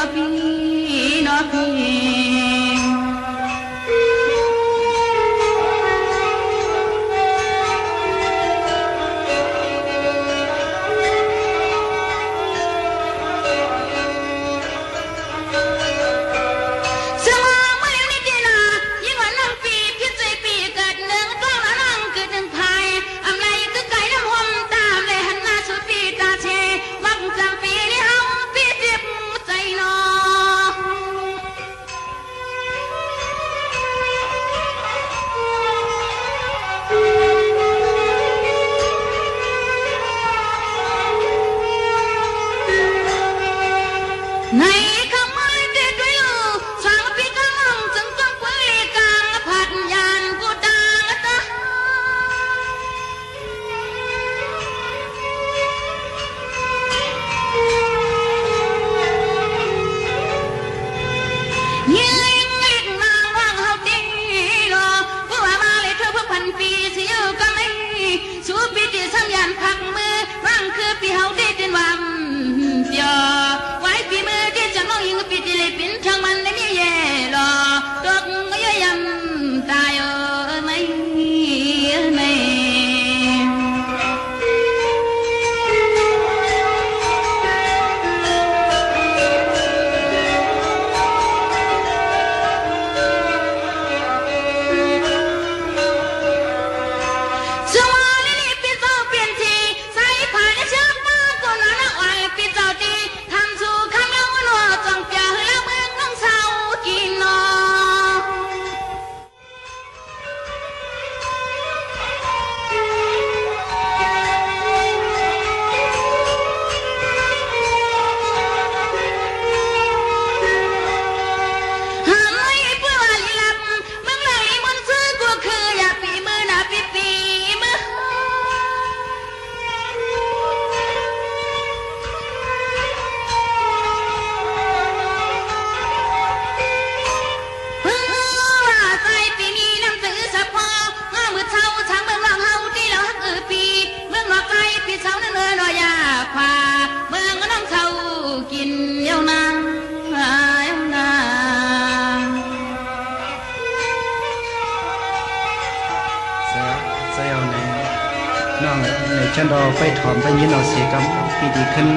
อพี่นอพี่ฉันรอไปถอมไปยินเอาเสียกับปีดีขึ้น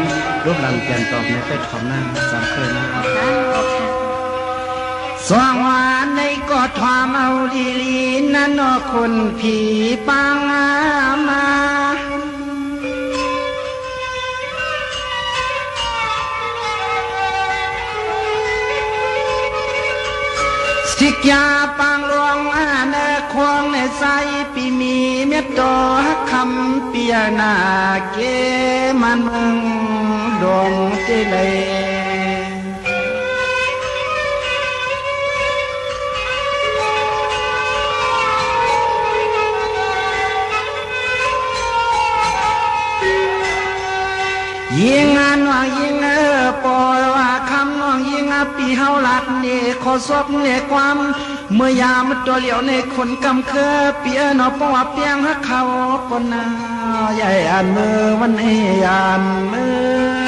รูปหลังเปลี่ยนตอบในไปถอมหน้าสามเคยนะสว่างวานในก็ถอมเอาลีลีนั่นนอคนผีปังมาสิกยาปังหลวงในควงในใจปีมีเม็ดดอกคำเปียนาเกมันมึงดวงเจเลยยิงงานว่ายิงปอว่าคำน้องยิงปีเฮาลัดนี่ขอซบเนี่ยความเมื่อยามตัวเหลียวในคนกำเคอเปียนอปว่าเปียงฮักเขาปนาใหญ่อันมือวันเอียนมือ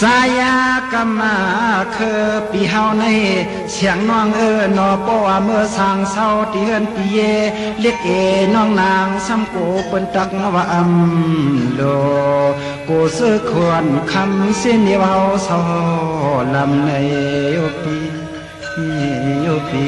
สายากรรมาคือปีเฮาในเสียงน้องนอปว่าเมื่อสางเศร้าตีเฮือนปีเยเรียกน้องนางซ้ำโกเปิ้นตักว่าโลกูซื้อควรคำเส้นเดียวเฮาเศร้าลำในโยปีโยปี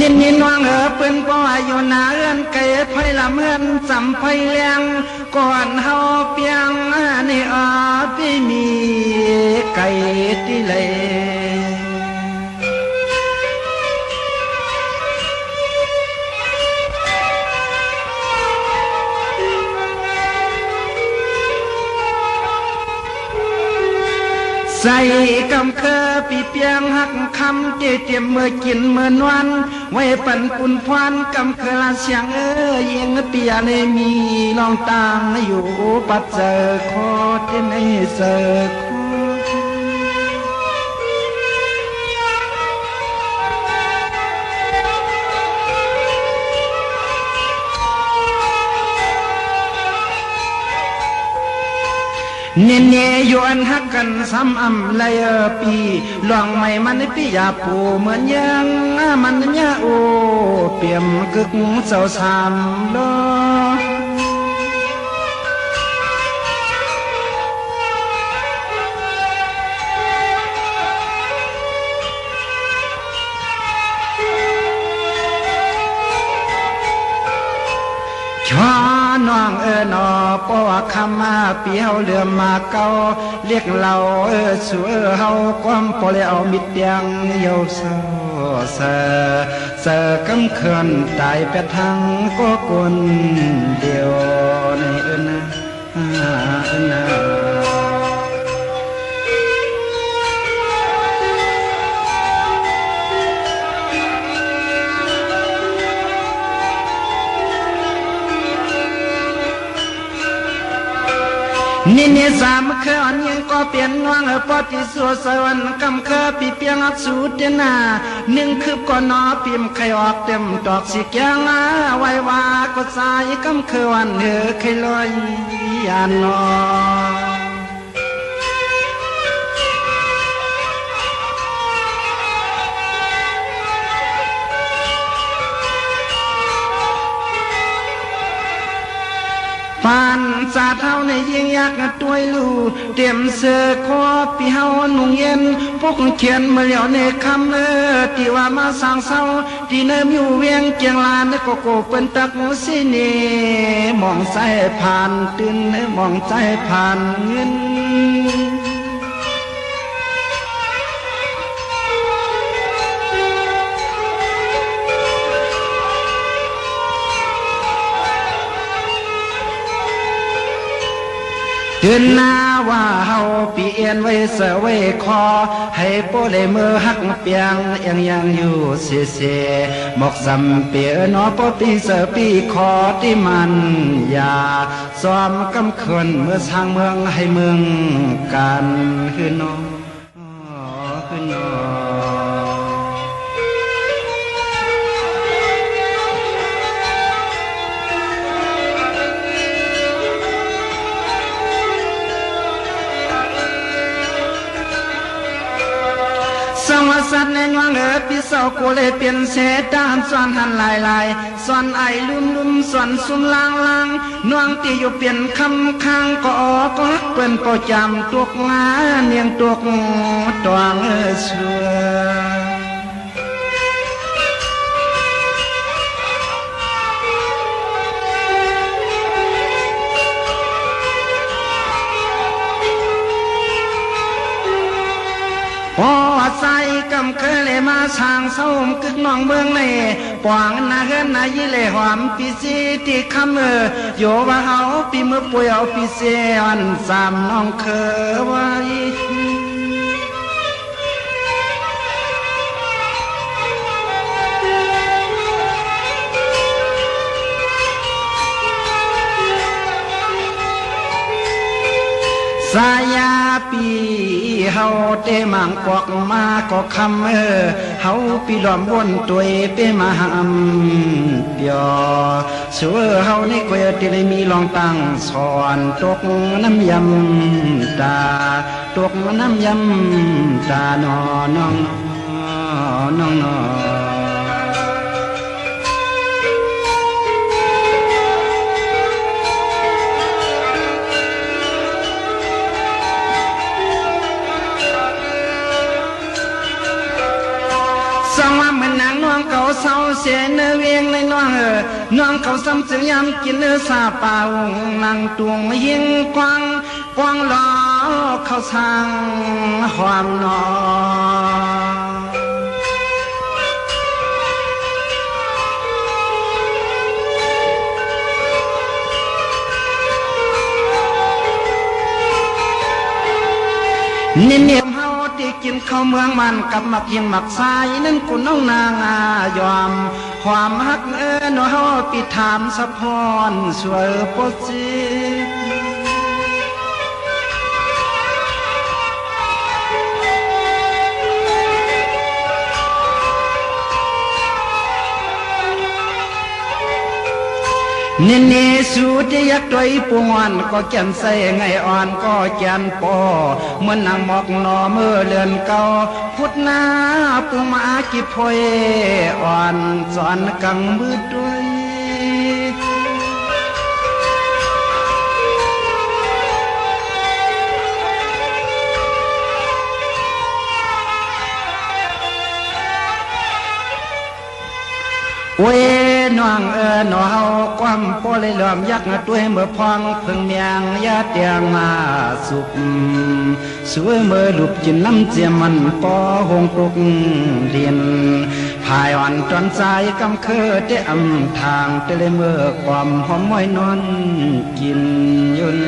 นินนินวางเปิ้นป้ออยู่นาเอื้อนไก่ไผ่ละเมื่อนจำไผ่เลี้ยงก่อนเฮาเปียงนี่พี่มีไก่ที่เลย ส ใจกำเคอปีเปียงหักคำเจียมเมื่อกินเมื่อนวันไว้ปันปุ่นพวันกำเคอเสียงยิงเปียเลยมีลองต่างอยู่ปัดเจอคอเต้นให้เจอคอเนียนเนยวนหักกันซ้ำอำเลยปีลองไม่มันปียาปูเหมือนยังมันยาโอเปี่ยมกึกเจ้าสามลอชอน้องนอปอคำมาเปียวเรือมาเก่าเรียกเราสัวเฮาความปอเลเอามิดเตียงเยาเสอคำเขื่อนตายเป็ดทังก็กวนเดียวในนะนะ นี่เนี่ยสามเคยอันยังก็เปลี่ยนงวงปอติสัวสวรรค์กำเคยปีเปียงอักสูดเดนาหนึ่งคืบก่อนนอพิมไขออกเต็มดอกสิแกงไว้ว่าก็สายกำเคยวันเคยลอยยานนอปานสาเท่าในยิงยักษ์ตัวลูเตรียมเสือคอปีเฮาหนุ่งเย็นพวกเขียนมาเหลียวในคำที่ว่ามาสร้างเศร้าที่เนิ่มอยู่เวียงเจียงลานก็โกเป็นตักสิเนมองใจผ่านตื่นมองใจผ่านเงินเดินหน้าว่าเฮาปีเอียนไว้เสวยคอให้โปเลมือหักเปียงยังอยู่เสียหมกสำเปียนอปปีเสปีคอที่มันยาซ้อมกำเขินเมื่อสร้างเมืองให้เมืองกันคือนอคือนอสวัสดิ์ในงวงพี่สาวกูเลยเปลี่ยนเสดานส่วนหันลายส่วนไอลุ่มส่วนซุ่มลางนวงตีอยู่เปลี่ยนคำค้างก็เป็นประจำตัวงาเนียงตัวตวงชัวพอใส่กำเคยเลยมาช่างเศร้ามกึกน้องเมืองในปวงนาเฮือนนายิเลหอมปีซีที่คำโยว่าเฮาปีมือป่วยเอาปีเสียนสามน้องเคยไว้สายาปีเฮาเตมังปอกมาก็คำเฮาปีล้อมวนตัวเปมาหำเปียชัวเฮาในกวยที่ได้มีลองตั้งสอนตกน้ำยำตาตกน้ำยำตาน้องสองว่าเหมือนนางน้องเขาเศร้าเสียเนื้อเวียงในน้องน้องเขาซ้ำเสียยำกินเนื้อซาเปล่านางตวงมายิงกวางล้อเขาสร้างความนอเนียมเฮา ที่กินข้าวเมืองมันกับหมักเฮียงหมักทรายนั่นกูน้องนางยอมความฮักเนาะเฮาปิดถามสะพรสวยปดสิเนเนสูดยักษ์ตัวปวงก็แก่นใส่ไงอ่อนก็แก่นปอเมื่อนางหมอกนอเมื่อเลือนเก่าพุทธนาปูมากิพอยอ่อนสอนกังมือด้วยโอ้ยน้องน้อเฮาความโปเลยเหลื่อมยักษ์ตัวเมื่อพองเพิ่งเมียงยาเตียงมาสุกสวยเมื่อลุบจินน้ำเจียมันปอหงปลุกเรียนพายอ่อนจนใจกำเคอเตอำทางเตเลยเมื่อความหอมม้อยนอนกินยุน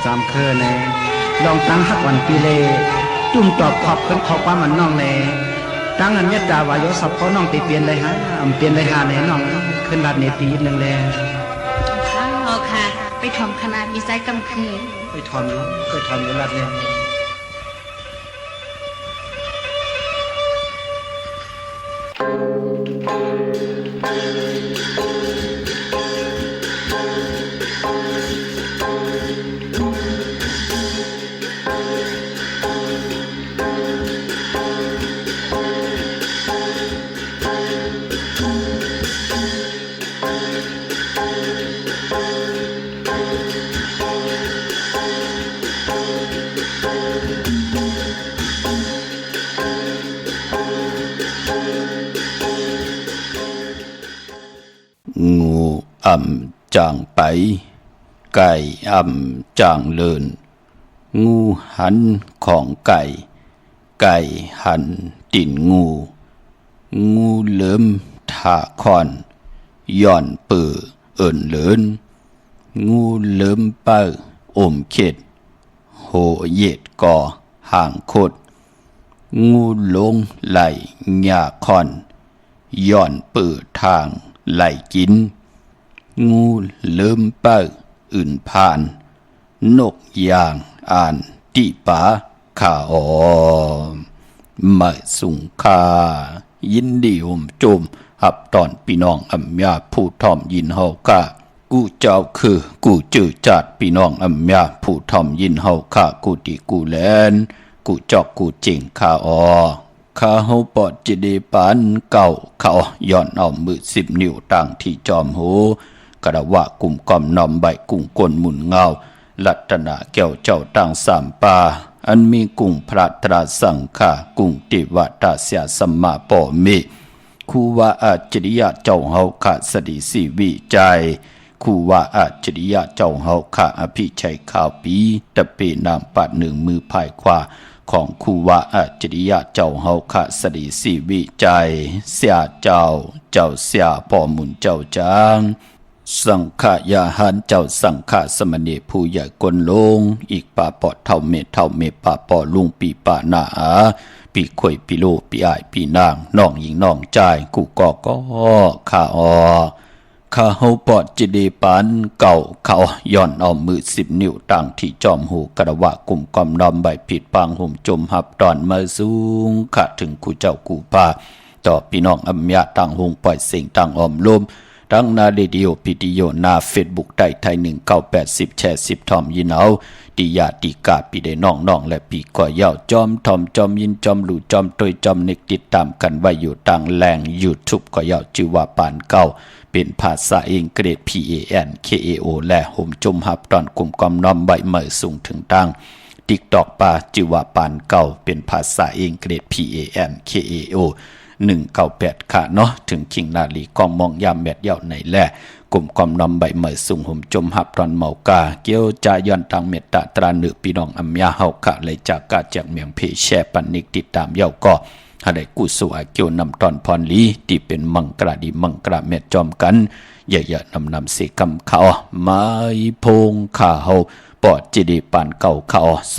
จำเคอในลองตั้งหักวันปีเลจุ่มตอบขอบขึ้นขอบความมันน้องเลยตั้งอันเมตตาวายสับเขาน้องตีเปลี่ยนเลยฮะเปลี่ยนเลยฮะในน้องขึ้นรัดเนตีหนึ่งเลยข้างออกค่ะไปถ่อมขนาดมีไซส์กำคืนไปถ่อมอยู่รัดเนี่ยงูอ่ำจางไปไก่อ่ำจางเลินงูหันของไก่ไก่หันติ่นงูงูเหลิมท่าคอนย่อนปือเอิ่นเลินงูเหลิมเป้าอมเข็ดโหเย็ดก่อห่างโคดงูลงไหลหญ้าคอนย่อนปือทางไหลกินงูเลิ่มเป้าอื่นผ่านนกยางอ่านติปาขาออมาสุงคายินดีโจมหับตอนพี่น้องอำยาผู้ทอมยินเฮากะกูเจ้าคือกูจื้อจัดพี่น้องอำยาผู้ทอมยินเฮาค่ะกูติกูแลนกูจอกกูเจิงขาออข้าเฮาปอดจิเดปานเก่าเขาย้อนเอามือ10 นิ้วต่างที่จอมหูกระวะกลุ่มกอมนอมใบกุ้งก้นหมุนเงาลัตนาแก้วเจ้าต่าง3 ป่าอันมีกุ้งพระตราสังฆากุ้งติวตาเสียสัมมาปอมิครูว่าอาจริยะเจ้าเฮาค่ะสดิสีวิจัยครูว่าอาจริยะเจ้าเฮาค่ะอภิชัยข่าวปีตะเปนามปัดหนึ่งมือภายขวาของครูวาอาจริยะเจ้าเฮาคะสดีสีวิจัยเสียเจ้าเสียพ่อมุนเจ้าจางสังฆยาหันเจ้าสังฆสมณีผู้ใหญ่กนลงอีกป่าปอดเท่าเมป่าปอลุงปีป่าหนาปีข่อยปีโลปีอ้ายปีนางน้องหญิงน้องชายกูก็ข้าออข้าเฮาปอดจิเดปานเก่าเขาย้อนเอามือ10 นิ้วต่างที่จอมหูกระวะกลุ่มกอมนอมใบผิดปางห่มจมหับตอนมาสูงขะถึงกูเจ้ากูป่าต่อพี่น้องอำยาต่างหงปล่อยเสียงต่างออมลมดังนาเรดิโอพิติโยนาเฟซบุ๊กได้ไทย1980แชร์10ทอมยินเอาติยาติกาปีได้น้องและปีก่อยาวจอมทอมจอมยินจอมหลู่จอมตยจอมนิกติดตามกันไว้อยู่ต่างแหล่ง YouTube ก่อยาวชื่อว่าปานเก่าเป็นภาษาอังกฤษ PANKAO และห่มจมหับตอนกลุ่มกอมน้อมใบเหมยสูงถึงตั้ง TikTok ปาชื่อว่าปานเก่าเป็นภาษาอังกฤษ PANKAO 198ค่ะเนาะถึงคิงนาลีกองมองยามแมดเย่าในแลกลุ่มความนำใบเหมยสูงห่มจมหับตอนเมากาเกี่ยวจาย้อนทางเมตตาตราหนึพี่น้องอำยาเฮาค่ะเลยจากกาจากเมียงเพแชปันนิกติดตามเย่าก็หาได้กุศลเกี่ยวนำตอนพรลีที่เป็นมังกราดีมังกราเม็ดจอมกันอย่านำเสกำเขาไม้พงข้าเฮา ปอดจิดีปานเก่าเขา062-649-9249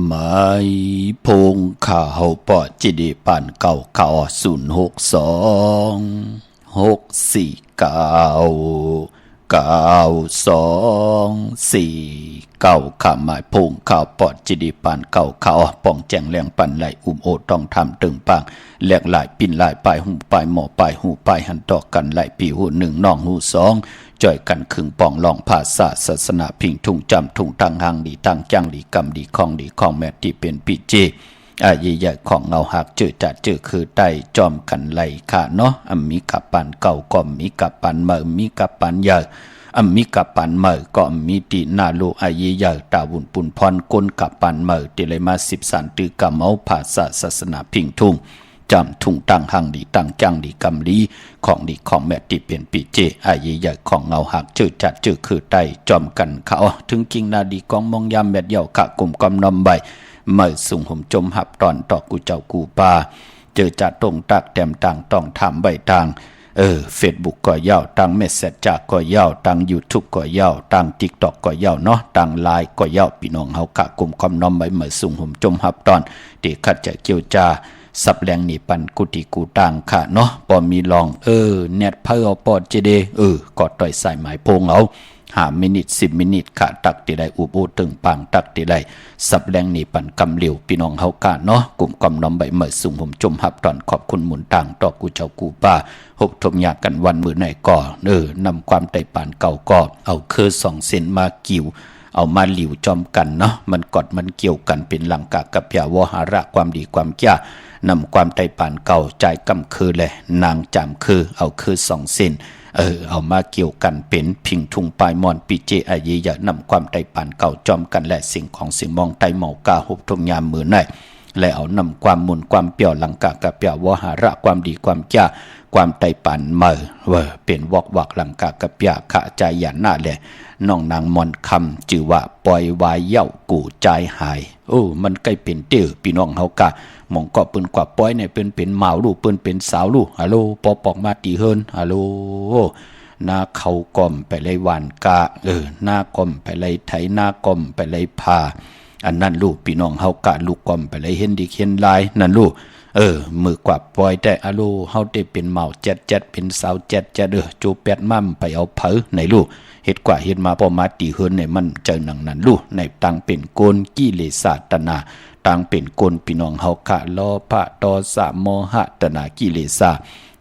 หมายพงข่าวปอจิดีปานเก่าเขา062-649-9249ขาหมายพงข่าวปอจิดีปานเก่าเขาป่องแจงแรงปันไหลโอต้องทำตึงปังแหลกหลายปิ่นหลายปลายหูปลายหมอปลายหูปลายหันตอกกันไหลปีหูหนึ่งน้องหูสองจ่อยกันขึงป่องลองภาษาศาสนาพิงทุ่งจำทุ่งตั้งหังดีตั้งจังดีกำดีของแม่ที่เป็นปีเจอาใหญ่ๆของเงาหักเจอจัดเจอคือไตจอมกันไหลขาเนาะมีกับปันเก่าก็มีกับปันเมื่อมีกับปันใหญ่ มีกับปันเหมอก็มีตีนาโลอาเยยาตาวุนปุนพรกลกับปันเหมอติเลยมา13ตือกะเมาภาษาศาสนาพิงทุ่งจำทุ่งตั้งหังดีตั้งจังดีกำลีของดีของแม่ติเป็นปีเจอาเยยาของเงาหักเจอจัดเจอคือไตจอมกันเขาถึงจริงนาดีกองมองยามแมดเยาขะกลุ่มกำนำใบเมื่อสุ่งห่มจมหับตอนต่อกูเจ้ากูปาเจอจัดตรงตักแต้มต่างต้องทำใบต่างเฟซบุ๊กก็ยาวตั้งเมสเซจจากก็ยาวตั้ง YouTube ก็ยาวตั้ง TikTok ก็ยาวเนาะตั้งไลน์ก็ยาวพี่น้องเฮากะกลุ่มคำน้อมไว้เมื่อสุ่งห่มจมหับตอนที่คัดจะเกี่ยวจาสับแรงนี่ปันกุติกูต่างค่ะเนาะปอมีลองเน็ตเพอปอดเจเดกอดต่อยสายหมายโพงเอา5 มินิ 10 มินิค่ะตักติได้อุบูตึงปังตักติได้สับแรงนี่ปันกำเหลียวพี่น้องเฮากะเนาะกลุ่มกำน้อมใบเมื่อสุ่งห่มจมหับตอนขอบคุณหมุนต่างต่อกูเจ้ากูป้าหบทมยากันวันมือไหนก่อนำความไต่ปานเก่าก็เอาคือ2 เซนมากิ่วเอามาหลิวจอมกันเนาะมันกอดมันเกี่ยวกันเป็นหลังกะกับยาวหาระความดีความแก่นำความไต่ปานเก่าใจกำคือเลยนางจำคือเอาคือ2 เซนเอามาเกี่ยวกันเป็นพิงทุงปลายมอนปีเจอาเยยะนำความไต่ปานเก่าจอมกันและสิ่งของสิ่งมองไต่เมากาหบทมยามมือไหนและเอานำความมุนความเปี่ยวหลังกะกับยาวหาระความดีความแก่ความไต่ปานเมื่อเป็นวอกวักหลังกะกับยาขะใจหยาหน้าแหละน้องนางมอนคำจือว่าปล่อยวายเย้ากูใจหายมันใกล้เป็นเตื้อพี่น้องเฮากะมองก็เปิ้นกว่าป้อยเนี่ยเป็นหมาวลูกเปิ้นเป็นสาวลูกฮัลโหลปอปอกมาตีเฮินฮัลโหลหน้าเขาก่อมไปเลยหวานกะหน้าก่อมไปเลยไถหน้าก่อมไปเลยพาอันนั้นลูกพี่น้องเฮากะลูกก่อมไปเลยเห็นดีเห็นลายนั่นลูกมือกว่าปล่อยแต่ฮัลโหลเฮาได้เป็นหมาวแจ๊ดเป็นสาวแจ๊ดจูแปดมั่มไปเอาเผอในลูกเฮ็ดกว่าเฮ็ดมาพอมาตีเฮินในมันเจอหนังนั้นลูกในตังเป็นโกนกิเลสตนาตังเป็นโกนพี่น้องเฮากะโลภะโทสะโมหะตนากิเลส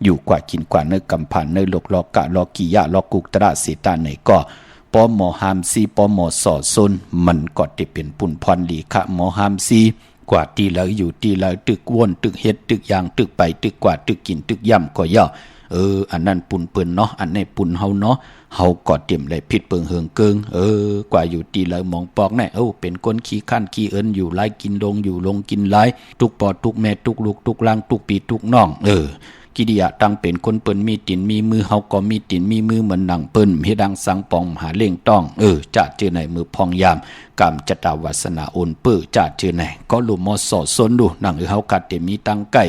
อยู่กว่ากินกว่าเนื้อกำพันเนื้อโลกโลกะโลกิยะโลกุตระสิตาในก็ปอหมอหามซีปอหมอสอซนมันก็ได้เป็นปุ่นพรลีคะหมอหามซีกว่าตีแล้วอยู่ตีแล้วตึกวนตึกเฮ็ดตึกยางตึกไปตึกกว่าตึกกินตึกย่ำก็ย่ออันนั้นปุ่นเปิ้นเนาะอันนี้ปุ่นเฮาเนาะเฮาก็เตรียมเลยผิดเปิงเฮืองเกิงกว่าอยู่ตีแล้วมองปอกแน่เป็นคนขี้ข้านขี้เอิ้นอยู่หลายกินดงอยู่ลงกินหลายทุกปอทุกแม่ทุกลูกทุกล่างทุกปีทุกน้องกิดิยะตั้งเป็นคนเปิ้นมีตินมีมือเฮาก็มีตินมีมือเหมือนหนังเปิ้นเฮ็ดดังสังปองหาเล่งต้องจะเจอในมือพองยามกามจตาวาสนาโอนเปื้อจะเจอไหนก็ลุมอสอซนดูหนังเฮากัดเตมีตั้งใกล้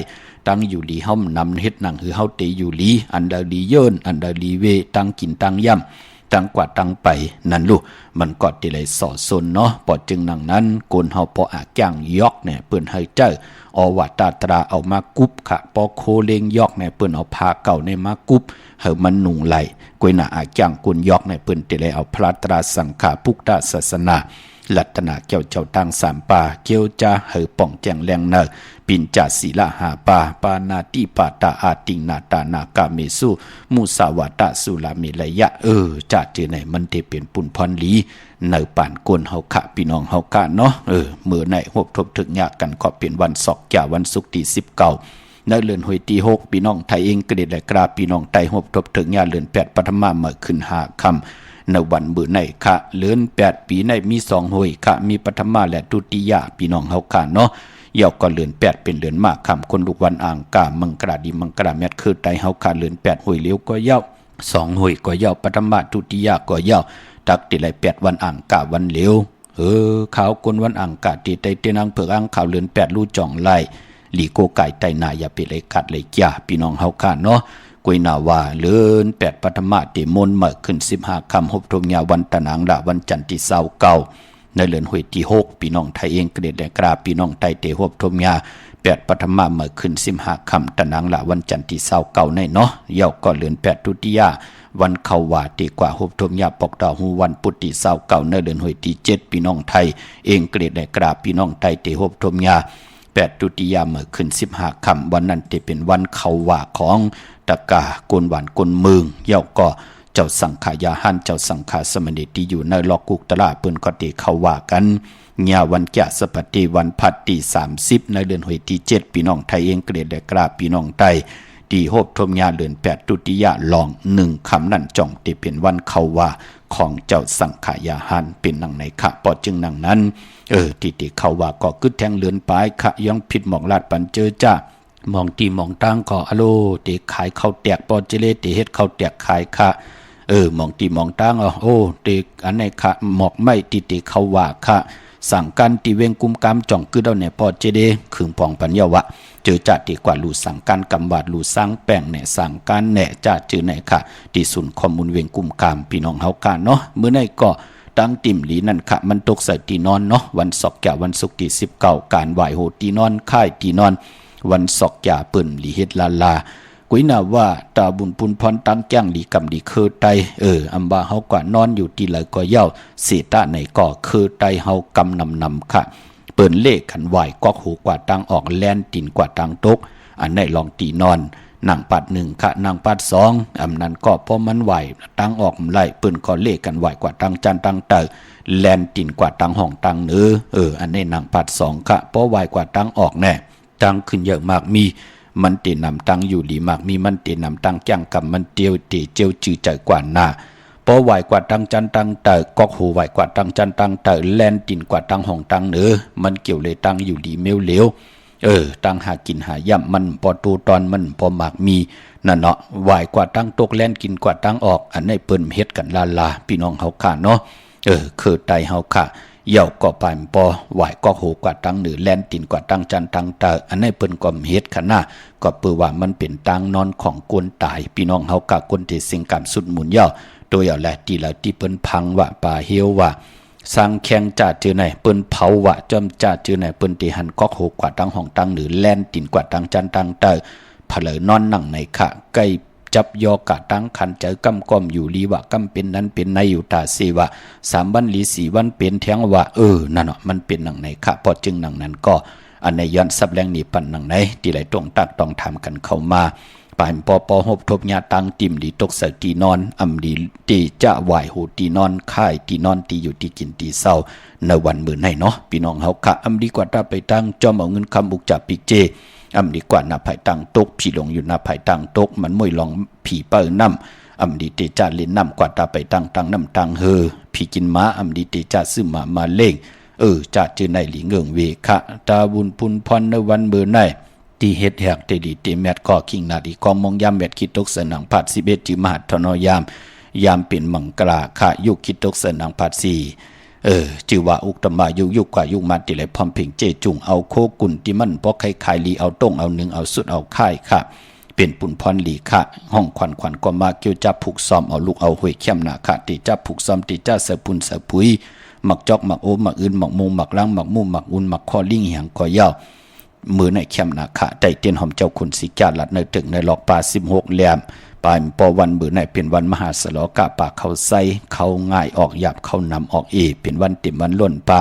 ตั้งอยู่ลีเฮานำเฮ็ดหนังเฮาเตอยู่ลีอันใดลีเยินอันใดลีเวตั้งกินตั้งย่ำตั้งกว่าตั้งไปนั่นลูกมันก็ติเลยสอซนเนาะปอจึงหนังนั้นโกนเฮาพออาก้างยอกเนี่ยเปิ้นให้เจ้าอวัตตราเอามากุบค่ะปอโคเลงยอกเนี่ยเปิ้นเอาผ้าเก่าในมากุบเฮามันหนุ่งไหลกวยหน้าอาก้างกุนยอกเนี่ยเปิ้นติเลยเอาพระตราสังฆาพุทธศาสนาลัตนาเกี่ยวเจ้าตังสามปาเกี่ยวจาเฮป่องแจงแรงเนอปินจาศีละหาปาปานาติปาตาอาติงนาตานากาเมสุมุสาวาตะสุลามิระยะจะเจอไหนมันเตเป็นปุ่นพรลีเนอป่านกวนเฮาขะพี่น้องเฮากะเนาะเมื่อไหนหบทบถึงยากกันขอเป็นวันศอกแก่วันศุกร์ที่19ในเดือนหวยที่6พี่น้องไทยเองกระเด็ดและกราพี่น้องไทยหบทบถึงยาเดือน8ปฐมเมื่อขึ้น5ค่ำในวันมื้อไหนคะเดือน8ปีในมี2หวยคะมีปฐมและทุติยะพี่น้องเฮากะเนาะยาวก็เดือน8เป็นเดือนมากค่ำคนลูกวันอ่างกามังกราดีมังกราแมทคือไตเฮาคะเดือน8หวยเลี้ยวก็ยาว2หวยก็ยาวปฐมทุติยะก็ยาวตักติไหล8วันอ่างกาวันเลี้ยวขาวคนวันอ่างกาติไตเตนังเผือกอ่างขาวเดือน8ลู่จ่องไล่หลีโกไก่ไตนาอย่าไปเลยกัดเลยจ้าพี่น้องเฮาคะเนาะกวยนาว่าเลือน8ปฐมติมนต์เมื่อขึ้น15ค่ำหบทมยาวันตะนางละวันจันทร์ที่29ในเดือนหวยที่6พี่น้องไทยเองกระเด็ดและกราพี่น้องไทยเตหบทมยา8ปฐมเมื่อขึ้น15ค่ำตะนางละวันจันทร์ที่29ในเนาะยาวก็เดือน8ทุติยาวันเข้าว่าตีกว่าหบทมยาปอกดาวหูวันปุตติ29ในเดือนหวยที่7พี่น้องไทยเองกระเด็ดและกราพี่น้องไทยเตหบทมยา8ทุติยาเมื่อขึ้น15ค่ำวันนั้นจะเป็นวันเข้าว่าของตะกากวนหวานกวนเมืองยาวก็เจ้าสังขายาหันเจ้าสังขาสมณีที่อยู่ในลอกกุกตลาเปิ้นก็ติเข้าว่ากันญาวันแก่สปฏิวันพัดที่30ในเดือนหวยที่7พี่น้องไทยเองเกรดและกราพี่น้องไทย ตีโฮบทมยาเลือน8ตุติยะลอง1คำนั่นจ่องติเป็นวันเขาว่าของเจ้าสังขายาหันเป็นนังในขะปอจึงนังนั้นติเขาว่าก็กึดแทงเลือนปลายขะยังผิดหมอกลาดปันเจอจ้ามองตีมองตั้งก็อโลเตขายข้าวแตกปอเจเลเตเฮ็ดข้าวแตกขายค่ะมองตีมองตั้งโอ้เตอันไหนค่ะหมอกไม่ติเขาว่าค่ะสั่งกันตีเวงกุมกามจ่องกึดเอาเนี่ยปอเจเดขึงปองปัญญาวะเจอจะดีกว่าลู่สั่งการกำวาดลู่สร้างแป้งเนี่ยสั่งการแหน่จะเจอไหนค่ะที่ศูนย์ข้อมูลเวงกุมกามพี่น้องเฮากันเนาะมื้อไหนก็ตั้งติ่มหลีนั่นค่ะมันตกใส่ตีนอนเนาะวันศอกแก่วันศุกร์ที่19การไหว้โหตีนอนค่ายตีนอนวันศอกแก่เปิ้นหลีเฮ็ดลากุยน่าว่าตาบุญปุนพรตั้งแจ้งหลีกำดีคือไตอำบาเฮากว่านอนอยู่ที่ไหลก็เย้าเสตะในก็คือไตเฮากำนำค่ะเปิ้นเลขขันไหวกอกหูกว่าตังออกแลนตินกว่าตังตกอันไหนลองตีนอนนางปัด1ค่ะนางปัด2อำนั้นก็พอมันไหวตังออกไหลเปิ้นก็เลขกันไหวกว่าตังจันตังเตอแลนตินกว่าตังห้องตังเนื้ออันนี้นางปัด2ค่ะเพราะไหวกว่าตังออกแน่ตังขึ้นเยอะมากมีมันเตนำตังอยู่ดีมากมีมันเตนำตังจ้างกับมันเตียวเตเจียวจือใจกว่าหน้าพอไหวกว่าตังจันตังเตอกอกหูไหวกว่าตังจันตังเตอแลนตินกว่าตังห้องตังเนื้อมันเกี่ยวเลยตังอยู่ดีเมวเหลวตังหากินหาย่ำมันพอตูตอนมันพอมากมีนั่นเนาะไหวกว่าตังตกแลนกินกว่าตังออกอันนี้เปิ้นเฮ็ดกันลาพี่น้องเฮาค่ะเนาะคือไตเฮาค่ะเย่าก็ปานปอไหวก็โหกว่าตังหรือแลนตินกว่าตังจันตังเตออันนี้เปิ้นก็เฮ็ดขนาดก็เปื้อว่ามันเป็นตังนอนของกวนตายพี่น้องเฮากะกวนที่สิ่งการสุดหมุนเย่าโดยเอาแลที่แล้วที่เปิ้นพังว่าป่าเฮียวว่าสร้างแข่งจ่าเจอไหนเปิ้นเผาว่าจอมจ่าเจอไหนเปิ้นที่หันก็โหกว่าตังห้องตังหรือแลนตินกว่าตังจันตังเตอเผลอนอนนั่งในค่ะใกล้จับยอกะตั้งขันเจอกำก้อมอยู่ลีว่ากำเป็นนั้นเป็นในอยู่ตาสีว่า3วันหลี4วันเป็นแทงว่านั่นเนาะมันเป็นหนังไหนค่ะพอจึงหนังนั้นก็อันในย้อนซับแรงนี่ปั่นหนังไหนที่ไหลตรงตักต้องทำกันเข้ามาป่านปอหบทบญาตังติ่มดีตกใส่ตีนอนอำดีตีจะไหวโหตีนอนค่ายตีนอนตีอยู่ตีกินตีเศร้าในวันมื้อไหนเนาะพี่น้องเฮาค่ะอำดีกว่าถ้าไปตั้งจอมเอาเงินคำบุกจับปิกเจอำดีกว่าหน้าไผ่ตังตกผีหลงอยู่หน้าไผ่ตังตกมันมวยลองผีเปิ้น้ำอำดีเตจ่าเล่นน้ำกว่าตาไปตังน้ำตังผีกินม้าอำดีเตจ่าซื้อมาเล่งจ่าจือในหลีเงืองเวคะตาบุญพุนพรในวันเบอร์ไหนที่เฮ็ดแหกเตดีเตแมดก็คิงนาดีกองมองยามแมดคิดตกเสนังผัด11จิมหัดทนยามเป็นมังกราค่ะยุคคิดตกเสนังผัด4จือว่าอุกตมายุกกว่ายุกมาติเลยพร้อมเพ่งเจจุงเอาโคกุนที่มันพอไข่ลีเอาต้งเอาหนึ่งเอาสุดเอาค่ายค่ะเป็นปุ่นพรหลีค่ะห้องขวัญก็มาเกี่ยวจับผูกซ้อมเอาลูกเอาห้วยเข้มหนาค่ะติจับผูกซ้อมติจ้าเสือปุ่นเสือปุยหมักจอกหมักโอหมักอื่นหมักมุงหมักล้างหมักมุมหมักอุ่นหมักคอลิงเหียงก็ยาวมือในเข้มหนาค่ะได้เตียนหอมเจ้าคุณสิกาลัดในตึกในหลอกป่า16แหลมปลายปอวันเบื่อในเป็นวันมหาสลอกะป่าเขาใส่เขาง่ายออกหยาบเขานำออกเป็นวันติ่มวันล้นป่า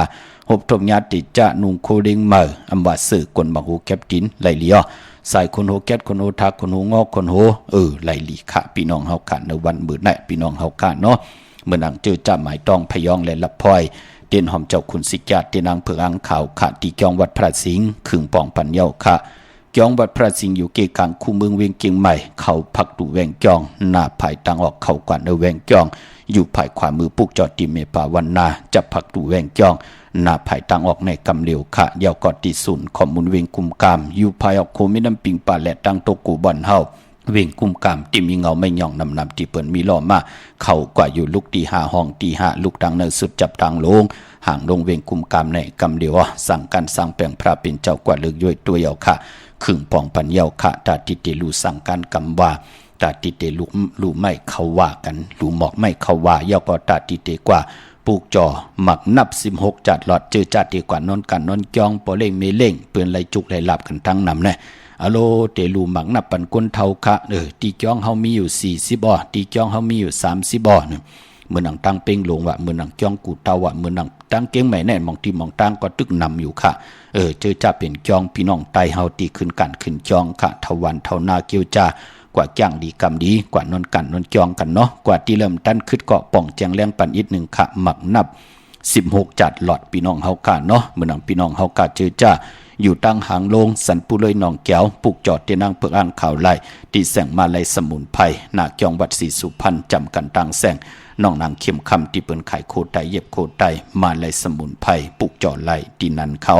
หบทบญาติจะนุงโคดิงเมออำว่าสื่อกลบักหูแคบกินไหลเลียวใส่คนโหแก๊สคนโหทักคนโหงอกคนโหไหลลีค่ะพี่น้องเฮากันในวันเบื่อในพี่น้องเฮากันเนาะเมื่อนังเจอจ่าหมายตองพยองและละพลอยเตียนหอมเจ้าคุณสิกาเตียนางเผือกอังข่าวค่ะตีจองวัดพระสิงห์ขึงปองปัญเยาค่ะจองวัดพระสิงห์อยู่เกกลางคู่เมืองเวียงเกียงใหม่เขาพักดูแวงจองหน้าภายตังออกเขากว่าในแวงจองอยู่ภายขวามือปุกจอดติเมปาวันนาจะพักดูแวงจองหน้าภายตังออกในกำเหลียวค่ะเยาวกอดติศูนย์ข้อมูลเวียงกุมกามอยู่ภายออกโคมิน้ำปิงป่าและตังโตกูบ่อนเฮาเวียงกุมกามติมีเงาไม่ย่องนำที่เปิ้นมีล้อมาเขากว่าอยู่ลูกตี5ห้องตี5ลูกตังเนสุดจับตังลงห่างลงเวียงกุมกามในกำเหลียวสั่งการสร้างแปลงพระเป็นเจ้ากว่าเลือกย่อยตัวเยาค่ะขึงปองปัญเยาค่ะตาติเตลูสั่งการกำว่าตาติเตลูไม่เขาว่ากันลูหมอกไม่เขาว่าเยาก็ตาติเตกว่าปลูกจอหมักนับ16จัดหลอดเจอจัดดีกว่านอนกันนอนจองปอเล่งเมเล่งเปื้อนไหลจุกไหลหลับกันทั้งนำเนี่ยอโลเตลูหมักนับปันก้นเท่าค่ะตีจองเฮามีอยู่40บ่อตีจองเฮามีอยู่30บ่อเนี่ยเมื่อหนังตั้งเป้งลงว่าเมื่อหนังจ้องกูเตาว่าเมื่อหนังตั้งเก้งใหม่แน่มองที่มองตั้งก็ตึกนำอยู่ค่ะเจอจะเป็นจองพี่น้องไตเฮาตีขึ้นกันขึ้นจองค่ะเทวันเทานาเกียวจ้ากว่าจ้างดีกำดีกว่านอนกันนอนจองกันเนาะกว่าที่เริ่มตั้นขึ้นเกาะป่องแจงแรงปันอีก1ค่ะหมักนับ16จัดหลอดพี่น้องเฮาค่ะเนาะเมื่อหนังพี่น้องเฮาค่ะเจอจ้า อยู่ตั้งหางลงสันปุเลยหนองแก้วปุกจอดที่นั่งเพื่ออ่างข่าวไล่ตีแสงมาไล่สมุนไพรนาจองวัดศรีสุพรรณจำกันตั้งแสงน้องนางเข้มคำที่เปิ้นขายโคไตเย็บโคไตมาไล่สมุนไพรปุกจอดไล่ตีนันเขา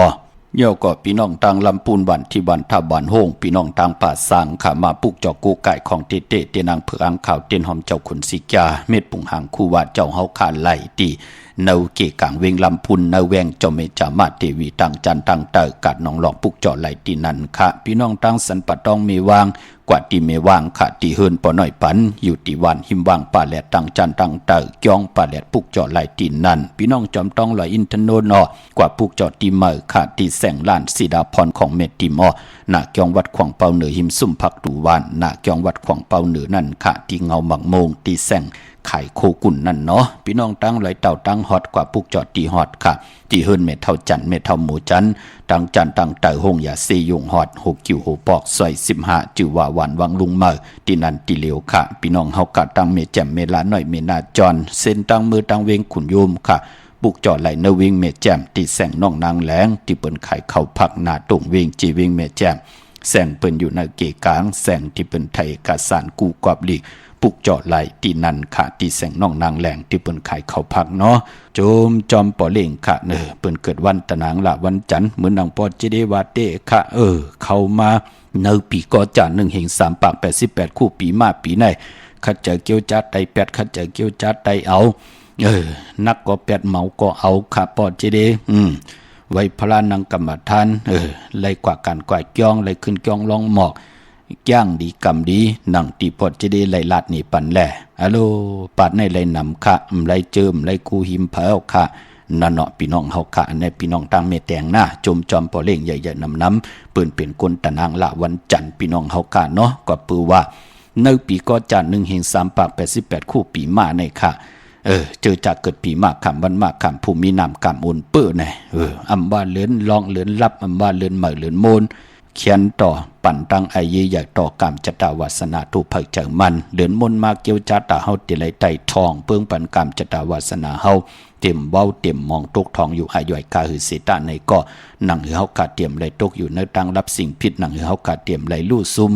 เย่าก็พี่น้องต่างลำปูนวันที่วันท่าบานโฮงพี่น้องต่างป่าสางขามาปุกจอกกูไก่ของเตเตเตนางเผือกอังข่าวเตียนหอมเจ้าขุนสิกาเม็ดปุ่งหางคู่ว่าเจ้าเฮาขาไหลตีเนาเกกางเวงลำพุนเนาแวงเจ้าเมจามาเทวีต่างจันต่างเตอกัดน้องหลอกปุกจอไหลตีนันค่ะพี่น้องต่างสันปะตองมีวางกว่าตีเมวางค่ะตีเฮินปอน้อยปันอยู่ตีวันหิมวางป่าแหลดต่างจันต่างเตอจ้องป่าแหลดปุกจอไหลตีนันพี่น้องจอมต้องลอยอินทนนกว่าปุกจอตีเมอค่ะตีแสงล้านสีดาพรของเมติมอหน้าจองวัดขวางเปาเหนือหิมซุ่มพักดูวานหน้าจองวัดขวางเปาเหนือนั่นค่ะตีเงาหมักโมงตีแสงไข่โคกุ่นนั่นเนาะพี่น้องตั้งไหลเต่าตั้งฮอดกว่าปุกจอดตีฮอดค่ะตีเฮินเม็ดเท่าจันเม็ดเท่าหมูจันตั้งจันตั้งเต่าหงอย่าซียุงฮอดหกกิ่วโหปอกซอย15จือว่าหวานวังลุงเมอตีนันตีเหลียวค่ะพี่น้องเฮากะตั้งเมแจ่มเมลาหน่อยเมนาจอนเส้นตั้งมือตั้งเวงขุนโยมค่ะปุกจอดไหลเนวิงเมแจ่มตีแสงน้องนางแหลงที่เปิ้นไข่เข้าพักหน้าตรงเวงจีเวงเมแจ่มแสงเปิ้นอยู่ในเกกลางแสงที่เปิ้นไทยเอกสารกูกอบลีกปุกเจาะไหลตีนันค่ะตีแสงน้องนางแหลงที่เปิ้นขายข้าวผักเนาะโจมจอมปอเล่งค่ะเเปิ้นเกิดวันตะนางละวันจันทร์เหมือนนางปอเจเดวาเตค่ะเข้ามาเนปีก็จาน1แห่ง3ปาก88คู่ปีมาปีไหนขัดเจอเกี่ยวจัดไต8ขัดเจอเกี่ยวจัดไตเอานักก็8เมาก็เอาค่ะปอเจเดไว้พระนางกรรมฐานไล่กว่าการกว่าจ้องไล่ขึ้นจ้องลองหมอกย่างดีกำดีนั่งตีพอดจะได้ไล่ลาดนี่ปันแหล่ฮัลโหลปัดในไล่นำค่ะไล่เจิมไล่กูหิมเผาค่ะนั่นเนาะพี่น้องเฮาค่ะในพี่น้องต่างเมแตงหน้าจมจอมปอเล่งใหญ่ๆน้ำปืนเป็นคนตะนางละวันจันทร์พี่น้องเฮาค่ะเนาะก็ปือว่าในปีก็จัน1แห่ง3ปาก88คู่ปีมาในค่ะเจอจากเกิดปีมากขำวันมากขำภูมินามกำอุ่นเปื้อไงอำว่าเลือนลองเลือนรับอำว่าเลือนเหมือเลือนโมนเขียนต่อปั่นตั้งไอเยอยากต่อกรรมจตาวาสนาถูกเผยเจอมันเดินมนมาเกี่ยวจัตตาเฮาติไหลไตทองเปิ้งปั่นกรรมจตาวาสนาเฮาเต็มเว้าเต็มมองตกทองอยู่อาย่อยกาหือเสตาในก็หนังหือเฮากาเตรียมไหลตกอยู่ในตั้งรับสิ่งผิดหนังหือเฮากาเตรียมไหลลู่ซุ้ม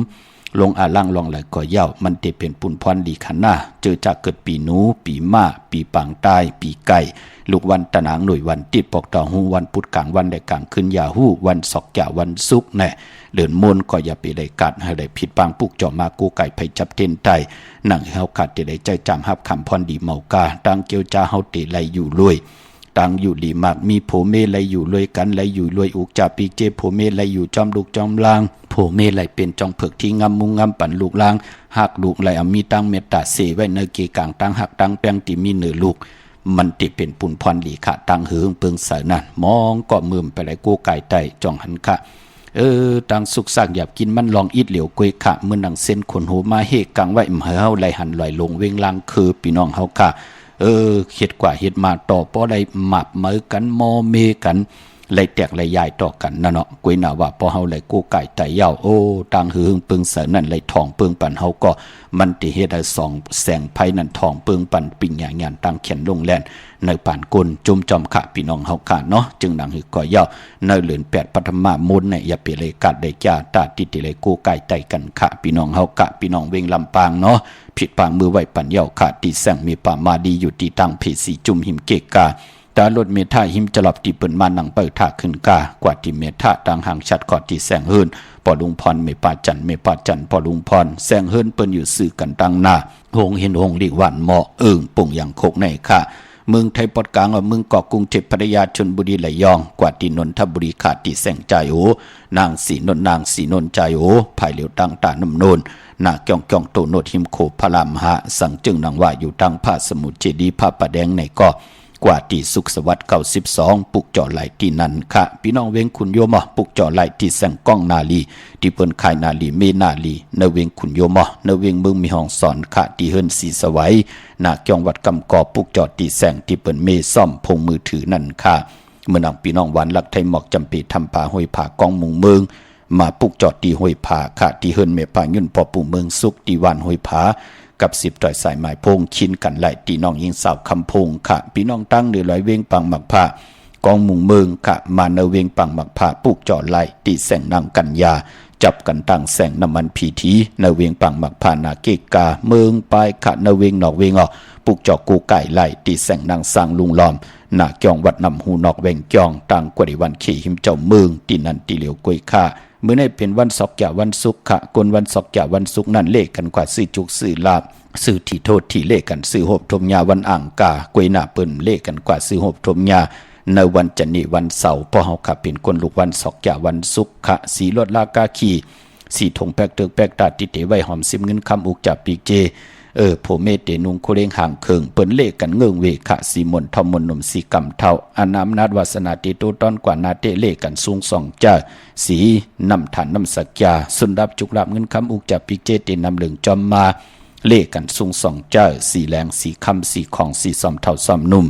ลงอาล่างลองไหลก่อเย้ามันเตเป็นปุ่นพรดีขันหน้าเจอจากเกิดปีหนูปีม้าปีปางตายปีไก่ลูกวันตะนางหน่วยวันติดปอกต่อหูวันพุธกลางวันได้กลางคืนยาหูวันศอกแก่วันศุกร์แน่เดินมนก็อย่าไปได้กัดให้ได้ผิดปางปุกจอมากูไก่ไผจับเต้นไตหนังเฮาขาดจะได้ใจจำฮับคำพรดีเมากาตั้งเกียวจ้าเฮาเตไหลอยู่รวยตังอยู่ดีมากมีโผเมไหลอยู่รวยกันไหลอยู่รวยอุกจ่าปีเจโผเมไหลอยู่จอมลูกจอมลางโผเมไหลเป็นจองเผือกที่งำมุงงำปั่นลูกลางหักลูกไหลมีตั้งเมตตาเสไว้ในเกกางตั้งหักตั้งแป้งที่มีเนื้อลูกมันติเป็นปุ่นพรหลีค่ะตั้งหืงเปิงใส่นั่นมองก็มืมไปไหลกูไก่ไตจองหันค่ะตังสุกสักหยาบกินมันลองอิดเหลียวกวยค่ะเมื่อนังเส้นขนหูมาเฮกังไว้เฮาไหลหันลอยลงเวงลางคือพี่น้องเฮาค่ะเฮ็ดกว่าเฮ็ดมาต่อป้อได้หมับมือกันมอเมกันไล่แตกไล่ยายต่อกันนั่นเนาะกวยน่าว่าพอเฮาไล่กูไก่ไตเหย้าตังหืงเปิงใส่นั่นไล่ทองเปิงปันเฮาก็มันติเฮ็ดให้สองแสงไผนั่นทองเปิงปันปิ่งหยางตั้งเขียนลงแล่นในป่านกุลจุ่มจอมขะพี่น้องเฮาค่ะเนาะจึงดังหือก่อเย้าในเหลือน8ปฐมมนต์เนี่ยอย่าไปเลยกัดได้จ้าตาติเลยกูไก่ไตกันค่ะพี่น้องเฮากะพี่น้องเวงลำปางเนาะผิดปางมือไว้ปันเย้าค่ะตีแสงมีป่ามาดีอยู่ตีตั้งเพสีจุ่มหิมเกกาตาลดเมท่าหิมจลอบตีเปิ่นมานังเปิดท่าขึ้นกากว่าที่เมท่าต่างห่างชัดกอดที่แสงเฮินปอลุงพรเมปาจันปอลุงพรแสงเฮินเปิ้นอยู่สื่อกันตั้งหน้าหงเห็นหงลีหวานเหมาะปุ่งอย่างโคกในค่ะเมืองไทยปอดกลางเมืองเกาะกรุงเทพพัทยาชลบุรีระยองกว่าที่นนทบุรีขาดที่แสงใจนางสีนนใจภายเหลียวตั้งตาน้ำนนนาเกี่ยงโตโนดหิมโคพระรามหะสังจึงนางว่าอยู่ตั้งผ้าสมุทรเจดีย์ผ้าประแดงในเกาะกว่าที่สุขสวัสดิ์92ปุกจ่อไหลที่นั่นค่ะพี่น้องเวงคุณโยมปุกจ่อไหลที่แสงก้องนาลีที่เปิ้นขายนาลีเมนาลีเนเวงคุณโยมเนเวงเมืองมีห้องสอนค่ะที่เฮิรนสีสวัยนาเกี่ยงวัดกำกอปุกจ่อที่แสงที่เปิ้นเมซ่อมพงมือถือนั่นค่ะเมื่อนางพี่น้องหวานลักไทยหมอกจำปีทำผาห้อยผากองมุงเมืองมาปุกจ่อที่ห้อยผาค่ะที่เฮิรนเมพายุ่นปอปู่เมืองสุขที่วันห้อยผากับ10ต่อยสายหมายพงชินกันไหลตีน้องยิงสาวคำพงค่ะพี่น้องตั้งเดือลอยเวงปังหมักผ้า กองมุงเมืองกะมาเนเวงปังมักผาปลูกจ่อไหลตีแสงนางกันยาจับกันตั้งแสงน้ำมันผีทีเนเวงปังมักผานาเกกาเมืองปลายขะเนเวงนอกเวงอปลูกจ่อกูไก่ไหลตีแสงนางสร้างลุงล้อมหน้าเกียงวัดนำหูนอกเวงเกียงต่างกว่าวันขี่หิมเจ้าเมืองตีนันตีเหลียวกวยค่าเมื่อในเป็นวันศกแก่วันศุกร์ขะกนวันศกแก่วันศุกร์นั่นเลขกันกว่าซื้อจุกซื้อลาบซื้อที่โทษที่เลขกันซื้อหบทมยาวันอ่างกากวยหน้าเปิ้นเลขกันกว่าซื้อหบทมยาในวันจันทร์วันเสาร์พอเฮาขับเป็นคนลูกวันศกแก่วันศุกร์ขะสีลดลากาขี่สีถงแปกเตึกแปกตาติเตไว้หอมซิมเงินคำอุกจับปีกเจโผเมเตนุงโคเลงห่างเคิงเปิ้นเลขกันเงื่องเวขะสีมนทอมมนนมสีกำเท่าอนามนาดวาสนาติโตตอนกว่านาเตเลขกันสูงส่องจ้าสีนำฐานนำสักยาสุนดับจุกลับเงินคำอุกจับปีกเจเตนำเหลืองจอมมาเลขกันสูงส่องจ้าสีแรงสีคำสีของสีซอมเท่าซอมนุ่ม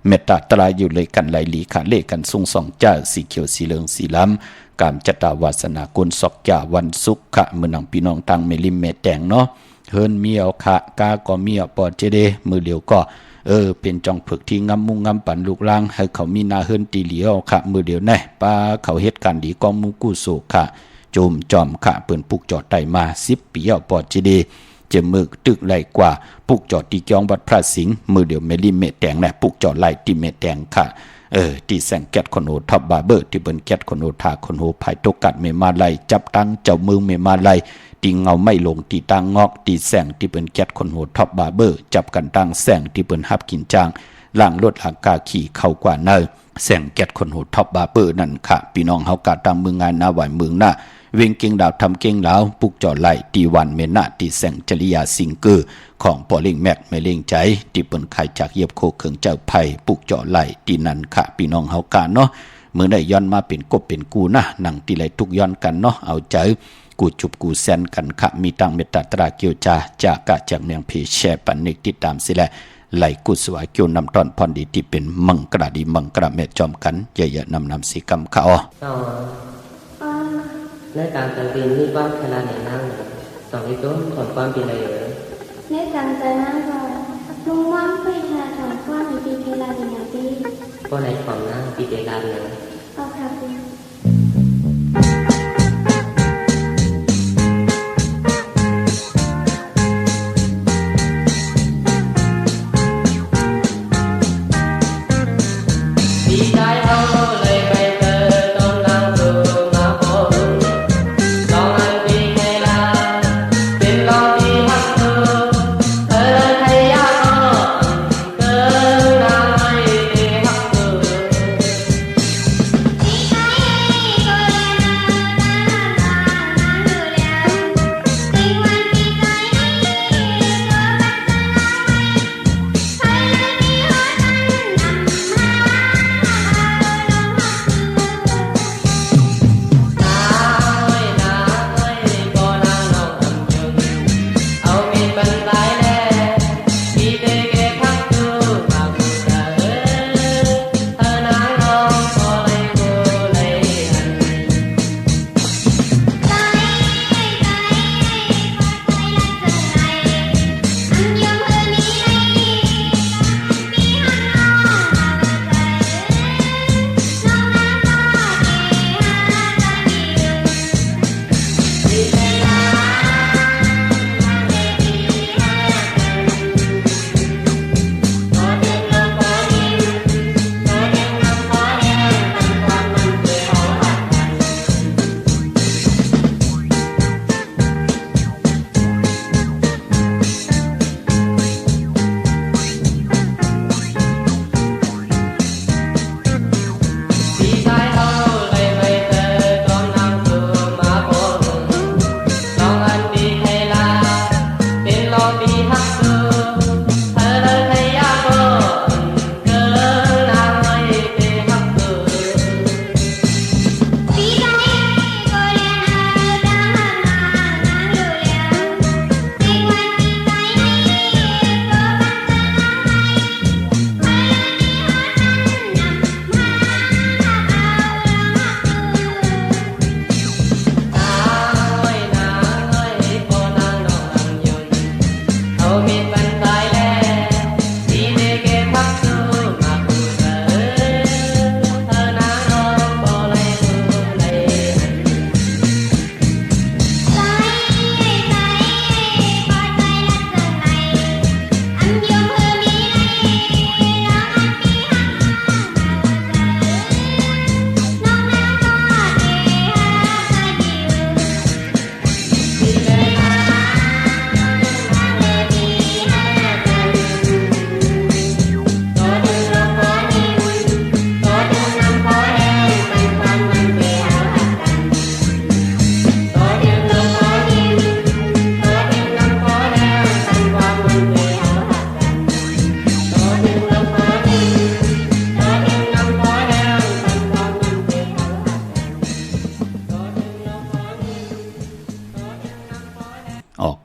เมตตาตรายอยู่เลยกันไหลหลีขาเลขกันสูงส่องจ้าสีเขียวสีเหลืองสีล้ำการจัตวาสนากุลศกยาวันศุกร์ขะมือนังพี่น้องตังเมลิมเมแตงเนาะเฮินเมียวขะกาก็เมียวปอเจเดมือเหลียวก็เป็นจองผึกที่งำมุงงำปั่นลูกล่างให้เขามีนาเฮินตีเหลียวขะมือเดียวแน่ป้าเขาเฮ็ดการดีกองมุกูสุขะโจมจอมขะเปิ้นปุกจอดไตมา10 ปีเอาปอเจเดจะมือตึกไหลกว่าปุกจอดตีจองวัดพระสิงห์มือเดียวเมลิมเมแตงแน่ปุกจอดไหลตีเมแตงค่ะที่แสงแกดคนโหทับบาเบอร์ที่เปิ้นแกดคนโหทาคนโหภายตกกัดเมมาไลจับตั้งเจ้ามือเมมาไลตีเงาไม่ลงตีตั้งงอกตีแสงที่เปิ้นแกดคนโหทับบาเบอร์จับกันตั้งแสงที่เปิ้นฮับกินจางล่างรถอากาขี่เข้ากว่าเนอแสงแกดคนโหทับบาเบอร์นั่นค่ะพี่น้องเฮากะตามมืองานนาไหวเมืองหน้าเวงเก่งดาวทำเก่งลาวปุกจ่อไหลตีวันเมนาตีแสงจริยาสิงเกอร์ของปอเล่งแมกไม่เล่งใจที่เปิ้นไข่จากเยียบโคเขิงเจ้าไผ่ปุกจ่อไหลตีนันค่ะพี่น้องเฮากะเนาะเมื่อได้ย้อนมาเป็นกบเป็นกูนะหนังตีไหลทุกย้อนกันเนาะเอาใจกูจุบกูแซนกันค่ะมีตังเมตตาตราเกียวจาจากกะจากเนียงเพแชร์ปันนิกติดตามสิแลไหลกุสวาเกียวนำตอนพรดีที่เป็นมังกระดีมังกระเมจอมกันเยอะๆนำสีกำเขาในการจังปีนี้ว่าขนาดไหนนั่งสองที่ต้นถอนความเป็นอะไรเอ่ยในการจังนั่งก็ลุงว่างไปหาถอนความในปีเทลาดีนาปีก็ในความนั่งปีเทลาเนี่ยเอาค่ะพี่เ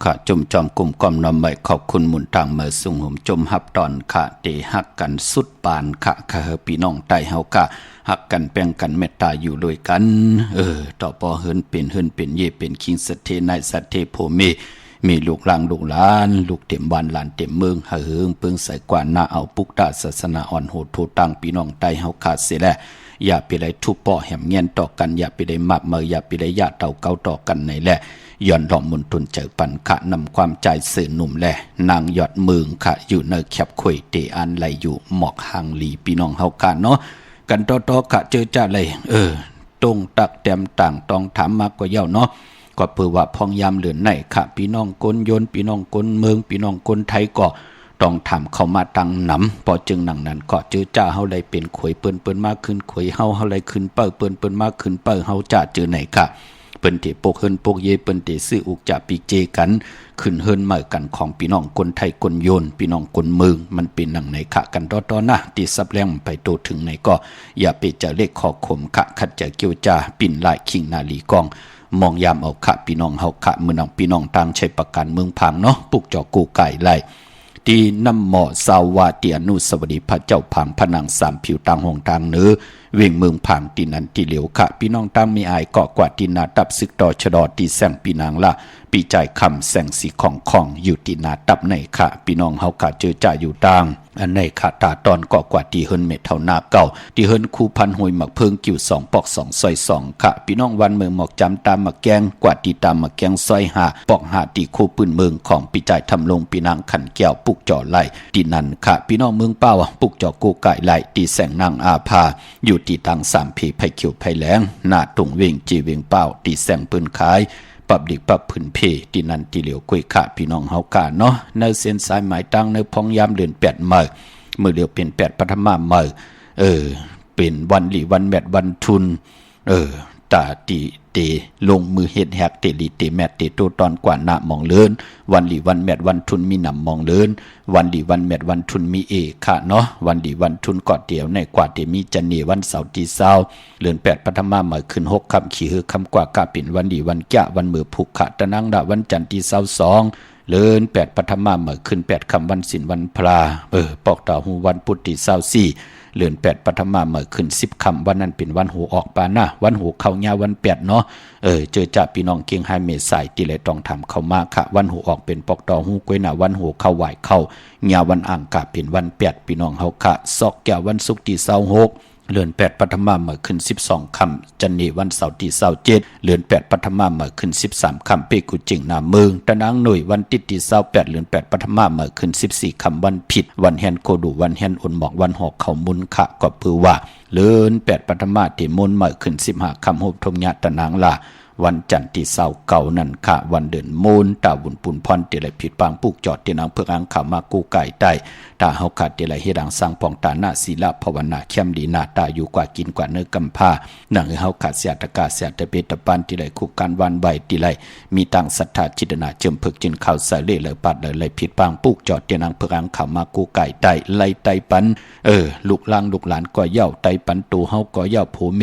ค่ะจุ่มจอมกลุ่มกอมนำใหม่ขอบคุณหมุนต่างเมื่อสุ่งห่มจมฮับตอนค่ะเตหักกันสุดปานค่ะค่ะพี่น้องใต้เฮาค่ะหักกันแบ่งกันเมตตาอยู่ด้วยกันต่อปอเฮินเป็นเย่เป็นคิงสเทนายสัตเทโพมีลูกหลางลูกหลานลูกเต็มบ้านหลานเต็มเมืองหาเฮิงเปิงใส่กว่าหน้าเอาปุกตาศาสนาอ่อนโหดโทตังพี่น้องใต้เฮาขาดเสียแล้วอย่าไปได้ทุบป่อแหมเงียนต่อกันอย่าไปได้มับเมออย่าไปได้ญาติเต่าเก่าต่อกันในแหละย้อนหลอมมุนทุนเจอปันขะนำความใจสื่อหนุ่มแหละนางยอดเมืองขะอยู่ในแคบคุยเตอันไหลอยู่หมอกหางหลีพี่น้องเฮากันเนาะกันต่อขะเจอจ้าเลยตรงตักแต้มต่างต้องถามมากกว่าเย้าเนาะก็เพื่อว่าพองยามเหลือนในขะพี่น้องคนโยนพี่น้องคนเมืองพี่น้องคนไทยก็ต้องถามเข้ามาตังหนำพอจึงหนังนั้นก็เจอจ้าเฮาเลยเป็นขวยเปิ้นมากขึ้นขวยเฮาเลยขึ้นเปิ้นมากขึ้นเฮาจ้าเจอไหนค่ะเปิ้นที่ปกเฮินปกเยเปิ้นที่ซื้ออุกจะปีเจกันขึ้นเฮินเมื่อกันของพี่น้องคนไทยคนโยนพี่น้องคนเมืองมันเป็นหนังไหนขะกันต่อนะที่ซับแรงไปโตถึงไหนก็อย่าไปเจอเลขขอขมขะขัดเจอเกี่ยวจ้าปิ่นลายคิงนาลีกองมองยามเอาขะพี่น้องเฮาขะมื้อน้องพี่น้องต่างใช้ประกันเมืองพังเนาะปุกจอกูไก่ไล่ที่น้ำหมอสาวาเตียนุสวัสดิพระเจ้าผังผนังสามผิวต่างหงต่างเนื้อเวียงเมืองผังตีนันตีเหลียวขะพี่น้องต่างมีอายเกาะกว่าตีนาตับซึกต่อชะดอตีแสงปีนางละปีใจคำแสงสีของอยู่ตีนาตับในขะพี่น้องเฮาขะเจอจ่าอยู่ต่างอันในขาตาตอนเกาะกว่าตีเฮินเม็ดเท่านาเก่าตีเฮินคูพันหวยหมักเพิงกิ่วสองปอกสองซอยสองขะพี่น้องวันเมืองหมอกจำตามหมักแกงกว่าตีตามหมักแกงซอยหาปอกหาตีคูปืนเมืองของปีใจทำลงปีนางขันแก้วปุกจ่อไหลตีนันขะพี่น้องเมืองเป้าปุกจ่อกูไก่ไหลตีแสงนางอาภาอยู่ตีตังสามผีไผ่เขียวไผ่แหลงหน้าตุงเวงจีเวงเป้าตีแสงปืนขายปับดิกปับผืนเพตีนันตีเหลียวกุยขะพี่น้องเฮากาเนาะในเส้นสายหมายตั้งในพองยามเดือน8เมื่อเดียวเป็น8ปฐมเมื่อเป็นวันหลีวันแมดวันทุนตาตีเตลงมือเฮ็ดแฮกเตลีเตแมดเตโตตอนกว่าหน้ามองเลินวันหลีวันแมดวันทุนมีหนำมองเลินวันหลีวันแมดวันทุนมีเอค่ะเนาะวันหลีวันทุนกอดเดียวในกว่าเตมีจันเนวันเสาร์ที่เช้าเดือน8ปฐมเมื่อขึ้น6ค่ำขี่ฮือค่ำกว่ากะเป็นวันหลีวันแกะวันมือผูกขะตะนังดาวันจันทร์ที่เช้า2เลิน8ปฐมเมื่อขึ้น8ค่ำวันศีลวันพระปอกตาหูวันพุธที่เช้า4เดือน8ปฐมเมื่อขึ้น10ค่ำวันนั้นเป็นวันหูออกปานะวันหูเข้ายาวัน8เนาะเจอจ่าพี่น้องเกียงไฮเมษายที่เลยต้องทำเข้ามาค่ะวันหูออกเป็นปอกตอหูกล้วยหน้าวันหูเข้าไหวเข้ายาวันอ่างกะเป็นวัน8พี่น้องเฮาค่ะซอกแก้ววันศุกร์ที่26เดือน8ปฐมเมื่อขึ้น12ค่ำจันนีวันเสาร์ที่27เดือน8ปฐมเมื่อขึ้น13ค่ำเปกุจิงนาเมืองตะนางหน่วยวันติดที่28เดือน8ปฐมเมื่อขึ้น14ค่ำวันผิดวันแฮนโคดูวันแฮนอุ่นหมอกวันหอกเขามุนขะก็เพื่อว่าเดือน8ปฐมที่มุนเมื่อขึ้น15ค่ำโฮบทมญาตะนางละวันจันทร์ที่เศร้าเก่านั่นค่ะวันเดือนมูลตาบุญปุ่นพรเตลัยผิดปางปุกจอดเตียนางเพื่ออังขามากูไก่ใต้ตาเฮาขาดเตลัยเฮดังสร้างปองตาหน้าศีลภาวนาเข้มดีหน้าตาอยู่กว่ากินกว่าเนื้อกำพาหนังเฮาขาดเสียตะกาเสียตะเปตะปันเตลัยคุกการวันใบเตลัยมีตังศรัทธาจิตนาเจิมเพิกจินข่าวใส่เล่เลยปัดเลยผิดปางปุกจอดเตียนางเพื่ออังขามากูไก่ใต้ไล่ไตปันลูกหลางลูกหลานก็เย่าไตปันตูเฮาก็เย่าโผเม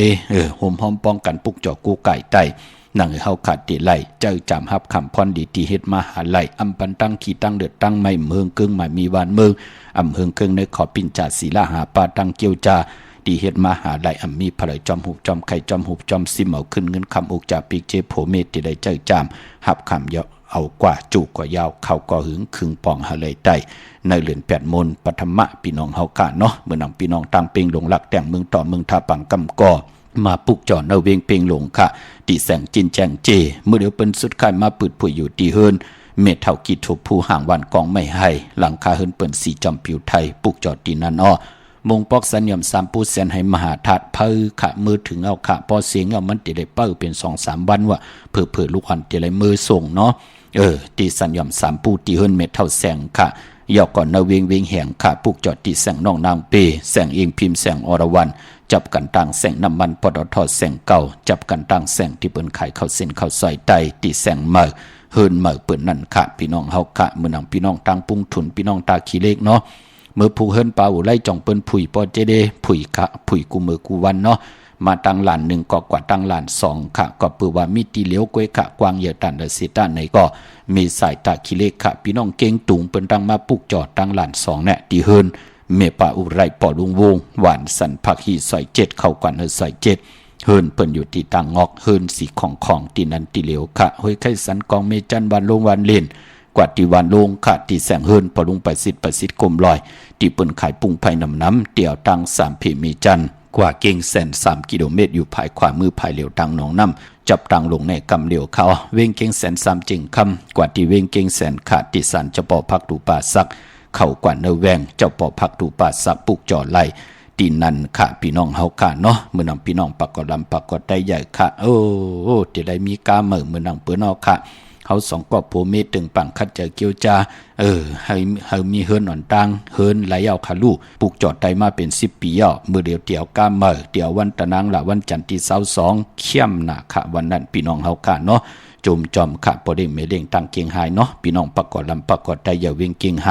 ห่มหอมป้องกันปุกจอดกูไก่ใต้นั่งเฮาขาดตีไหลเจ้าจำฮับคำพรดีที่เฮ็ดมาหาไหลอำปันตั้งขี้ตั้งเดือดตั้งไม่เมืองกึ่งหมายมีวานเมืองอำเฮืองกึ่งในขอปิ่นจ่าศีลาหาปาตั้งเกียวจาดีเฮ็ดมาหาไหลอำมีพลายจอมหุบจอมไข่จอมหุบจอมซิมเอาขึ้นเงินคำอกจากปีกเจโผเมติได้เจ้าจำฮับคำเยาะเอากว่าจูกว่ายาวเข้าก็หึงขึงป่องหาเลยใต้ในเรือน8มนปฐมะพี่น้องเฮากะเนาะเมื่อนำพี่น้องต่างเป่งลงหลักแต่งเมืองต่อเมืองทาปังกำกอมาปุกจอเนาเวงเป่งหลงค่ะตีแสงจินแจงเจเมื่อเดี๋ยวเป็นสุดค่ายมาปืดผุยอยู่ตีเฮินเมทเท่ากีทบผู้ห่างวันกองไม่ให้หลังคาเฮินเปิ่นสีจอมผิวไทยปุกจอตีนันอ้อมงปอกสัญญม3ปูแสนให้มหาทัดเพิ่ขะมือถึงเอาขะพอเสียงเอามันติได้เปิ้เป็น 2-3 วันว่าเผื่อลูกอันติได้มือส่งเนาะตีสัญญม3ปูตีเฮินเมทเท่าแสงค่ะยาวก่อนนาเวงแห่งค่ะปุกจอตีแสงน้องนางเปแสงเองพิมพ์แสงอรวรรณจับกันต่างแสงน้ำมันปตทแสงเก่าจับกันต่างแสงที่เปิ้นขายเข้าเส้นเข้าซอยไตตีแสงเมื่อเฮินเมื่อเปิ้นนั่นค่ะพี่น้องเฮาค่ะมื้อนำพี่น้องต่างปุ้งทุนพี่น้องตาขี้เล็กเนาะ เมื่อผู้เฮิรนปาอุไล่จ่องเปิ้นผุยปอเจเดผุยกะผุยกูมือกูวันเนาะมาตังหลาน1ก็กว่าตังหลาน2ค่ะก็ปือว่ามีตีเหลียวกวยค่ะกวางเหยตันและสิตาในก็มีสายตาคิเลค่ะพี่น้องเก่งตุงเปิ้นตังมาปุกจอดตังหลาน2เนี่ยที่เฮิรนเมปาอุไรปอลุงวงหวานสันผักฮีซอย7เข้ากว่าซอย7เฮิรนเปิ้นอยู่ที่ตังงอกเฮิรนสีของตีนันตีเหลียวค่ะห้อยไข่สันกองเมจันวันลงวันเล่นกว่าที่วันลงค่ะที่แสงเฮิรนปอลุงไปสิทธิ์กลมลอยที่เปิ้นขายปุงไผ่น้ำเตี่ยวตัง3เพมีจันกว่าเก่งแสน3กิโลเมตรอยู่ภายขวามือภายเหลียวตังหนองน้ำจับตังลงในกำเหลียวเขาเว้งเก่งแสน3จิงคำกว่าที่เว้งเก่งแสนขาดที่สันจะปอพักดูป่าซักเข้ากว่าเนแวงเจ้าปอพักดูป่าซักปุกจ่อไหลตีนันค่ะพี่น้องเฮาค่ะเนาะมื้อนำพี่น้องปากกอลำปากกอได้ใหญ่ค่ะโอ้ที่ได้มีกามื้อนำเปิ้นเอาค่ะเขาสองกอบโพเมตึงปังคัดเจอเกียวจาให้มีเฮิรนอ่อนตังเฮิรนไหลเอาคาลูปลูกจอดได้มาเป็น10ปีอ่ะมือเดียวก้าเดียววันตะนางละวันจันทร์ที่22เข้มหนาค่ะวันนั้นพี่น้องเฮาค่ะเนาะจมจอมค่ะบ่ได้เมเล่งตังเกียงไฮเนาะพี่น้องปากกอลำปากกอได้อย่าเวงเกียงไฮ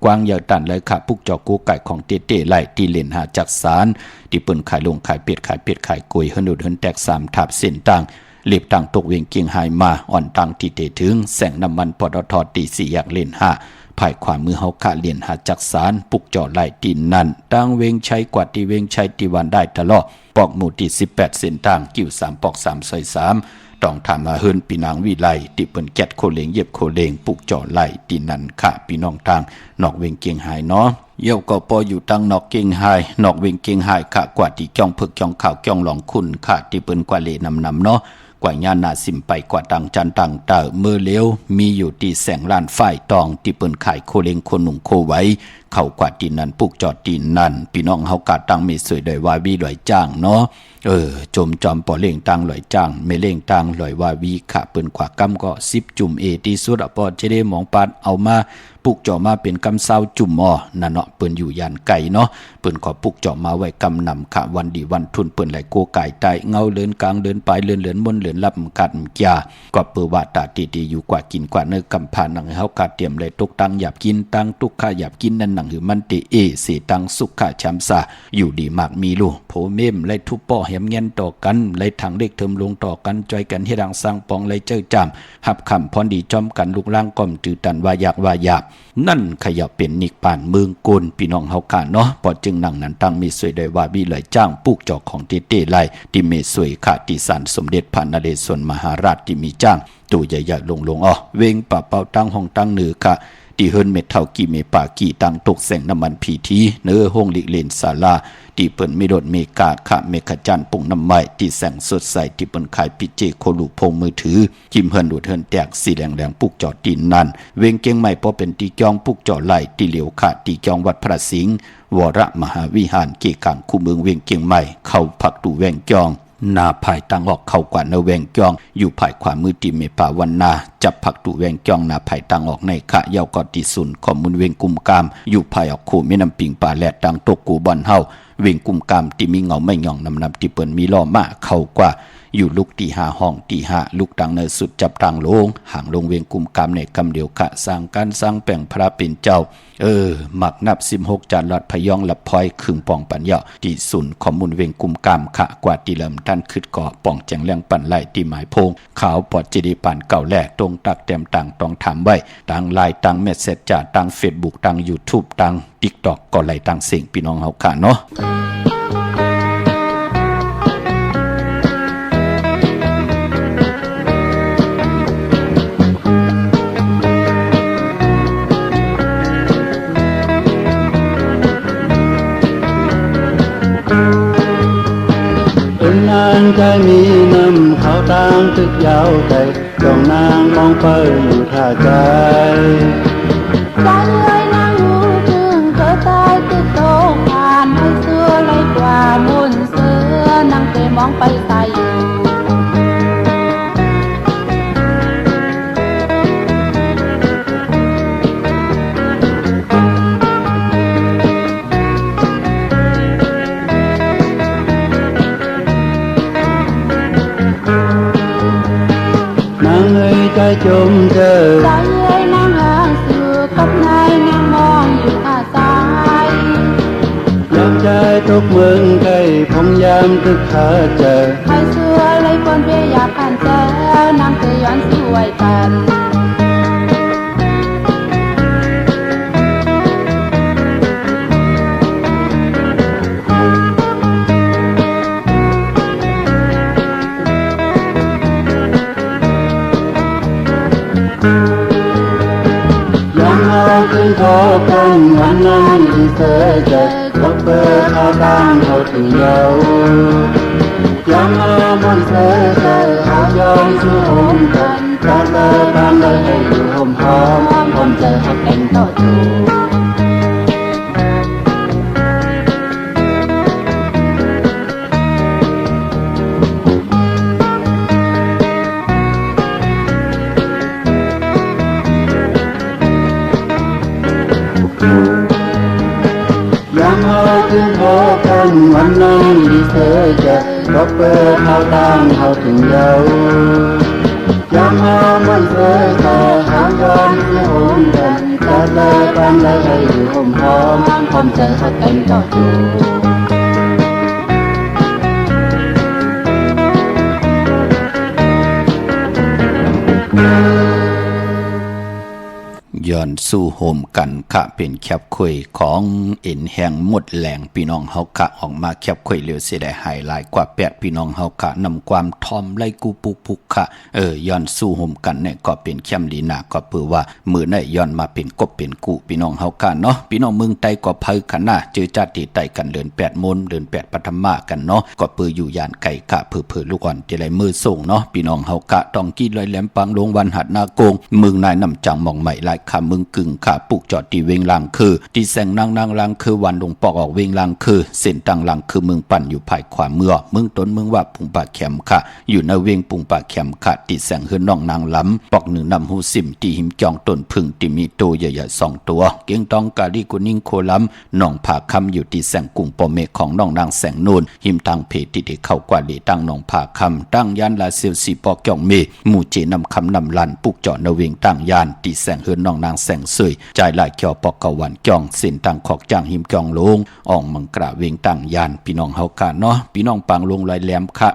กวางอย่าตันเลยค่ะปุกจอกูไก่ของเต้ๆไหลตีเล่นหาจักสารที่เปิ้นขายลงขายเป็ดขายกุยเฮิรนเฮิรนแตก3ทับเส้นตังเล็บตังตกเวียงเกียงไฮมาอ่อนตังที่เตถึงแสงน้ำมันปตทตี4อยากเล่น5ภายขวามือเฮาค่ะเลียนหาจักสารปุกจอไหลตีนนั่นตังเวียงชัยกว่าที่เวียงชัยที่วันได้ตลอดปอกหมู่ที่18เส้นตังกิ้ว3ปอก3ซอย3ต้องถามมาเฮิรนปีนางวิไลที่เปิ้นแกดโคเลงเย็บโคเลงปุกจอไหลตีนนั่นค่ะพี่น้องทางนอกเวียงเกียงไฮเนาะเยี่ยวก็ปออยู่ตังนอกเกียงไฮนอกเวียงเกียงไฮค่ะกว่าที่จ้องพึกจ้องข่าวจ้องหลองคุณค่ะที่เปิ้นกว่าเลนำเนาะกว่าญาณาสิมไปกว่าตังจันตังเตอเมื่อเลี้ยวมีอยู่ที่แสงล้านฝ่ายตองที่เปิ้นขายโคเลงโคหนุ่งโคไว้เข้ากว่าตีนนั้นปุกจอดตีนนั้นพี่น้องเฮากะตังมีสวยได้ว่าวีหลอยจ้างเนาะจมจอมปอเล่งตังหลอยจ้างไม่เล่งตังหลอยว่าวีค่ะเปิ้นขวากำก็10จุ่มที่สุดปอจะได้มองปัดเอามาปุกจ่อมาเป็นกำเศร้าจุ่มนั่นเนาะเปิ้นอยู่ยานไก่เนาะเปิ้นขอปุกจ่อมาไว้กำนำค่ะวันดีวันทุนเปิ้นไหลโกไก่ใต้เงาเลินกลางเลินปลายเลินมนเลินลับกัดยาก็เปิ้ว่าตาตีอยู่กว่ากินกว่าเนื้อกำผ่านหนังเฮากะเตรียมเลยตกตังหยาบกินตังตุกข้าหยาบกินนั่นหนังหือมันติสีตังสุขะช้ำซาอยู่ดีมากมีลูกโผเมมไล่ทุบป้อแหมเงี้ยนต่อกันไล่ถังเล็กเทิมลงต่อกันจอยกันให้ดังสร้างปองไล่เจ้าจามหับคำพรดีจอมกันลูกล่างก่อมจืดตันว่าอยากว่าหยาบนั่นขยับเป็นนิกป่านเมืองโกนพี่น้องเฮากะเนาะปอจึงนั่งนั้นตั้งมีสวยได้ว่าบีไหลจ้างปุกจอกของเต้ๆไล่ที่เมสวยขาติสันสมเด็จพระนเรศวรมหาราชที่มีจ้างตัวใหญ่ๆลงเวงป่าเป่าตั้งห้องตั้งเหนือค่ะที่เฮิรนเม็ดเท่ากี่เมป่ากี่ตังตกแสงน้ำมันพีทีเนื้อห้องลิเลนศาลาที่เปิ้นมีรถเมกาค่ะเมฆจันปุ่งน้ำไม้ที่แสงสดใสที่เปิ้นขายปิเจโคลูพงมือถือจิมเฮิรนดูดเฮิรนแตกสีแดงปุกจอดตีนนั่นเวงเกียงใหม่พอเป็นตีจองปุกจอไหลที่เหลียวค่ะตีจองวัดพระสิงห์วรมหาวิหารเกกังคู่เมืองเวียงเกียงใหม่เข้าพักดูแวงจองนาภายตังออกเข้ากว่าเนแวงจองอยู่ภายขวามือตีเมปาวันนาจับผักตุแวงจองนาภายตังออกในขะเยาวกอติสุนข้อมูลเวงกุมกามอยู่ภายออกคู่แม่น้ำปิงป่าแลดตังตกกูบอนเฮาเวงกุมกามที่มีเงาไม่หย่องนำที่เปิ้นมีล้อมาเข้ากว่าอยู่ลุกตี5ห้องตี5ลุกตังเนสุดจับตังลงห่างลงเวงกุมกามในกำเดียวขะสร้างการสร้างแป่งพระเป็นเจ้าหมักนับ16จานลอดพยองลับพลอยขึงป่องปัญญาที่สุนข้อมูลเวงกุมกามขะกว่าที่เริ่มท่านขึ้นก่อป่องแจงแรงปั่นไหลที่หมายพงขาวปอดจีดีปั่นเก่าแลตรงตักเต็มต่างต้องทำไว้ต่างไลน์ต่างเมสเซจจ่าต่างเฟซบุ๊กต่าง YouTube ต่าง TikTok ก็ไหลต่างเสียงพี่น้องเฮาค่ะเนาะนางใจมีน้ำเขาต่างตึกยาวใจจ้องนางมองเปิดอยู่ท่าใจใจเลยนางหูถึงเธอตายตึกโตผ่านให้เสื้อไหลกว่ามุนเสื้อนางเตมองไปใส่ใจจมเจอใจเอ้ยนางหางสื่อกับนายนางมองอยู่อาสาย ใจทุกเมืองไกลพงยามตึกขาเจอ ใครเสื้อไรปนเปียอยากผ่านเจอนางเกยย้อนสิไว้กันขึ้นโทกันวันนั้นที่เธอจะพบเบอร์เขาตั้งเขาถึงเยายังเอาบนเธอเขายอมสู้หมกันแต่เธอตามเลยให้อยู่หอมหอมผมเจอหักเองต่อจูขึ้นโทกันวันนั้นที่เธอจะพบเบอร์เขาตั้งเขาถึงเยายังเอามันเธอเขายอมสู้หมกันแต่เธอตามเลยให้อยู่หอมหอมผมเจอหักเองต่อจูย้อนสู้โฮมกันค่ะเป็นแคบคุยของเอ็นแห่งหมดแหลงพี่น้องเฮาค่ะออกมาแคบคุยเร็วเสียได้หายหลายกว่า8พี่น้องเฮาค่ะนำความทอมไล่กูปุกค่ะย้อนสู้โฮมกันเนี่ยก็เป็นแคมลีนาก็เปือว่ามือเนี่ยย้อนมาเป็นกบเป็นกูพี่น้องเฮาค่ะเนาะพี่น้องเมืองใต้ก็เผยกันนะเจอจัดที่ใต้กันเดือน8มนเดือน8ปฐมกันเนาะก็เปืออยู่ยานไก่ค่ะเผือลูกอ่อนที่ไรมือส่งเนาะพี่น้องเฮาค่ะต้องกี้ลอยแหลมปังลงวันหัดนาโกงเมืองนายนำจังมองใหม่หลายค่ะเมืองกึ่งค่ะปุกจอดที่เวงลังคือที่แสงนางลังคือวันลงปอกออกเวงลังคือเส้นตังลังคือเมืองปั่นอยู่ภายขวาเมืองเมืองต้นเมืองว่าปุงปากแขมค่ะอยู่ในเวงปุงปากแขมค่ะที่แสงเฮือนน้องนางล้ำปอกหนึ่งนำหูสิมที่หิมจองต้นพึ่งที่มีโตใหญ่ๆ2ตัวเกียงตองกาลีกุนิ่งโคล้ำน้องผาคำอยู่ที่แสงกุ้งปอเมฆของน้องนางแสงนูนหิมตังเพที่ได้เข้ากว่าลีตั้งน้องผาคำตั้งยานลาเซียวสีปอกจองเมหมู่เจนำคำนำลันปุกจอดในเวงตั้งยานที่แสงเฮือนน้องนางแสงเสยใจหลายเกี่ยวปอกกวันจองเส้นตังขอกจางหิมจองลงอ่องมังกระเวงตั้งยานพี่น้องเฮาค่ะเนาะพี่น้องปังลงลอยแหลมค่ะ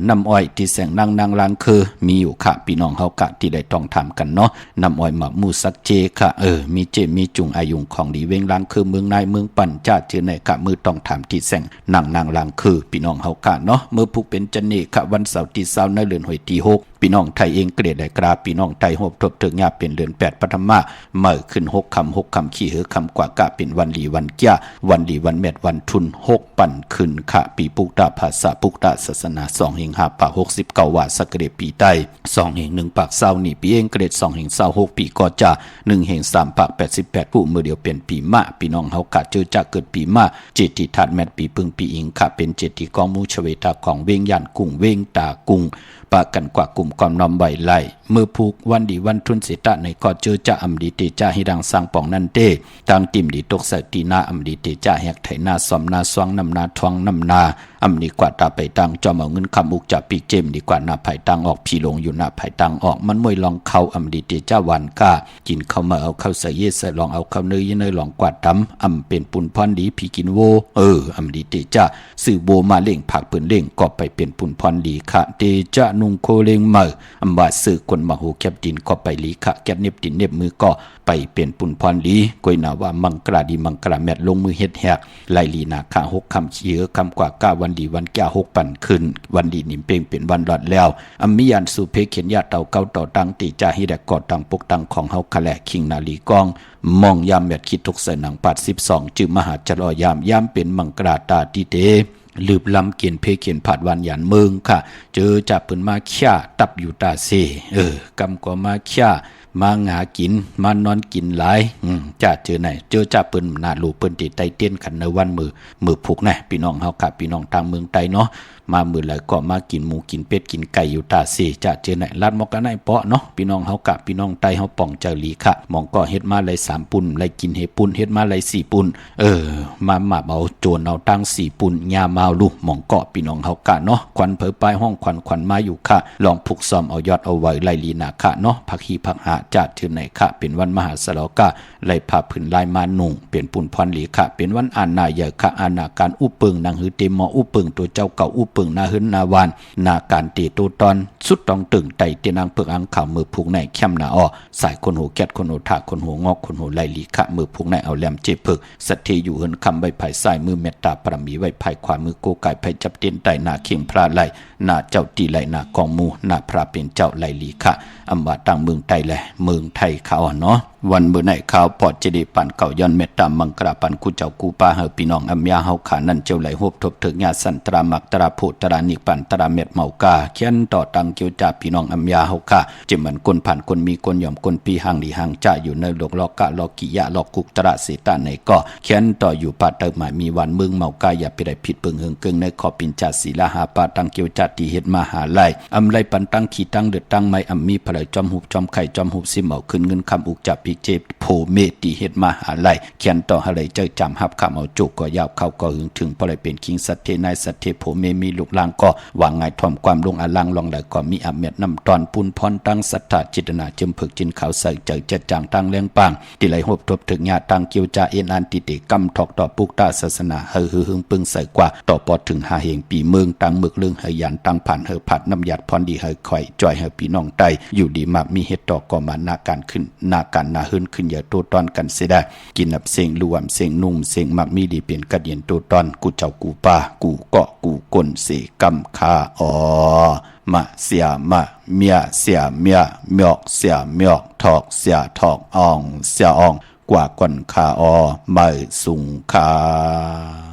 น้ำอ้อยที่แสงนางลังคือมีอยู่ค่ะพี่น้องเฮากะที่ได้ต้องทำกันเนาะน้ำอ้อยหมักมูสักเจค่ะมีเจมีจุงอายุงของดีเวงลังคือเมืองนายเมืองปั่นจ้าเจอในกะมือต้องทำที่แสงนางลังคือพี่น้องเฮากะเนาะเมื่อผู้เป็นจันเนค่ะวันเสาร์ที่20ในเดือนหอยที่6พี่น้องไทยเองเกรดได้กราพี่น้องไทยหบทบถึงญาเป็นเดือน8ปฐมเมื่อขึ้น6คำขี้เหอคำกว่ากะเป็นวันลีวันเกี้ยวันลีวันเม็ดวันทุน6ปั่นขึ้นค่ะปีปุกตาภาษาปุกตาศาสนา2แห่ง5ปาก69ว่าสักเกรดปีใต้2แห่ง1ปาก20นี่ปีเองเกรด2แห่ง26ปีก็จะ1แห่ง3ปาก88ผู้มือเดียวเป็นปีมะพี่น้องเฮากะเจอจะเกิดปีมะเจติธาตุแมตปีพึ่งปีอิงค่ะเป็นเจติกองมูชเวตาของเวงยันกุ้งเวงตากุ้งปากันกว่ากลุ่มกอมนอมใบไล่เมื่อผูกวันดีวันทุนเสตะในก็เจอจะอำดีเตจ่าให้ดังสร้างป่องนั่นเต้ทางติมดีตกใส่ตีนาอำดีเตจ่าแหกไถนาสอมนาสวงนำนาทวงนำนาอำดีกว่าตาไปตังจอมเอาเงินคำอุกจับปีเจมดีกว่านาไผ่ตังออกพี่ลงอยู่นาไผ่ตังออกมันมวยลองเข้าอำดีเตจ่าวันก้ากินเข้ามาเอาเข้าใส่เยใส่ลองเอาเข้าเนยเนยลองกวาดดำอำเป็นปุนพรดีพี่กินโวอำดีเตจ่าสื่อโบมาเล่งผักปืนเล่งก็ไปเป็นปุนพรดีค่ะเตจ่านุงโคเลงเมื่ออำบาสื่อคนมาหูแคบดินก็ไปลีค่ะแคบเน็บดินเน็บมือก็ไปเป็นปุนพรลีกวยนาว่ามังกราดีมังกราแมดลงมือเฮ็ดแหกไลลีนาคา6คำเชื้อคำกว่าก้าวันดีวันแก่6ปั่นขึ้นวันดีนิ่มเป่งเป็นวันหลอดแล้วอำมิยันสุเพเขียนยาเต่าเก้าต่อตังติจาฮิแดกกอดตังปกตังของเฮาคะแลคิงนาลีกองมองยามแมดคิดทุกใส่หนังปัด12จึงมหาจรอยามเป็นมังกราตาติเตลืบลำเกียนเพเขียนผาดวันหยันเมืองค่ะเจอจับปืนมาข่าตับอยู่ตาเซกำก็มาข่ามางากินมานอนกินหลายจ้าเจอไหนเจอจ้าปืนนาลูปืนติไตเตี้ยนขันในวันมือผูกแน่พี่น้องเฮาค่ะพี่น้องทางเมืองไตเนาะมามือไหลก็มากินหมูกินเป็ดกินไก่อยู่ตาเซจ้าเจอไหนลาดมอกกันไหนเปาะเนาะพี่น้องเฮากะพี่น้องไตเฮาป่องเจอหลีค่ะมองก็เฮ็ดมาไหล3ปุ่นไหลกินเฮปุ่นเฮ็ดมาไหล4ปุ่นมาเอาโจรเอาตั้ง4ปุ่นยามาลูกมองเกาะพี่น้องเฮากะเนาะควันเผยปลายห้องควันมาอยู่ค่ะลองผูกซ้อมเอายอดเอาไว้ไหลลีนาค่ะเนาะผักฮีผักหา จัดถือในค่ะเป็นวันมหาสลกะไล่พาผืนลายมานุ่งเป็นปุ่นพรหลีค่ะเป็นวันอาณาใหญ่ค่ะอาณาการอุปึงนางหือเตมออุปึงตัวเจ้าเก่าอุปึงนาหืนนาวานนาการตีตัวตอนสุดต้องตึงไตเตนางเพิกอังข่าวมือผูกในแคมนาอ้อสายคนหูแกดคนหูถาคนหูงอกคนหูไล่ลีค่ะมือผูกในเอาแหลมเจ็บเพิกสัตเทอยู่เหินคำใบไผ่สายมือเมตตาปรมีไว้ไผ่ขวามือโกไก่ไผ่จับเตียนไตนาเข่งพระไหลนาเจ้าตีไหลนากองมูนาพระเป็นเจ้าไล่ลีค่ะอำว่าตั้งเมืองไทยแหละเมืองไทยเขาเนาะวันเมื่อไหนข่าวปอดเจดีปันเก่าย้อนเมตตามังกราปันกูเจ้ากูปาเฮาพี่น้องอำยาเฮาขานั่นเจ้าไหลหบทบถึงญาสันตรามักตราโพตรานิปันตราเม็ดเมากาเขียนต่อตังเกี่ยวจ่าพี่น้องอำยาเฮาขาจิมันคนผ่านคนมีคนยอมคนปีห่างดีห่างจ่าอยู่ในโลกลอกะลอกิยะลอกุกตระเสตาในก็เขียนต่ออยู่ปาเตอร์หมายมีวันเมืองเมากาอย่าไปได้ผิดเปิงเฮงเกิงในขอปินจ่าศีลาหาปาตังเกี่ยวจ่าตีเฮ็ดมหาไลอำไลปันตั้งขีตั้งเดือดตั้งไม้อำมีพลายจอมหุบจอมไข่จอมหุบสิเมาขึ้นเงินคำอุกจับปีเจ็บโพเมตีเฮ็ดมหาไลเขียนต่อหะเลยเจอจำหับคำเอาจุกก็ยาวเข้าก็หึงถึงพอเลยเป็นคิงสัตเทนายสัตเทโพเมมีลูกลางก็วางไงถ่อมความลงอลังลองไหลก็มีอเมตนำตอนปุนพรตั้งสัทธาจิตนาจึมผึกจินขาวใส่เจอจัดจางตั้งเลี้ยงปังที่ไหลหบทบถึงญาตั้งเกียวจาเอ็นอันติติกำทอกต่อปุกตาศาสนาเฮอหึงปึงใส่กว่าต่อปอดถึงหาเหงปีเมืองตั้งมึกลึงเฮยันตั้งผ่านเฮผัดน้ำหยัดพรดีเฮข่อยจ่อยเฮพี่น้องไตอยู่ดีมากมีเฮ็ดต่อก็มานาการขึ้นนาการนาหื้นขึ้นอย่าตัวตอนกันเสียได้กินนับเสียงรวมเสียงนุ่มเสียงมักมีดีเป็นกระเดียนตัวตอนกูเจ้ากูป่ากูเกาะกูกลเสกำคาอ๋อมาเสียมาเมียเสียเมียเมียกเสียเมียกถอกเสียถอกอ่องเสียอ่องกว่าก่อนคาอ๋อไม่สุงคา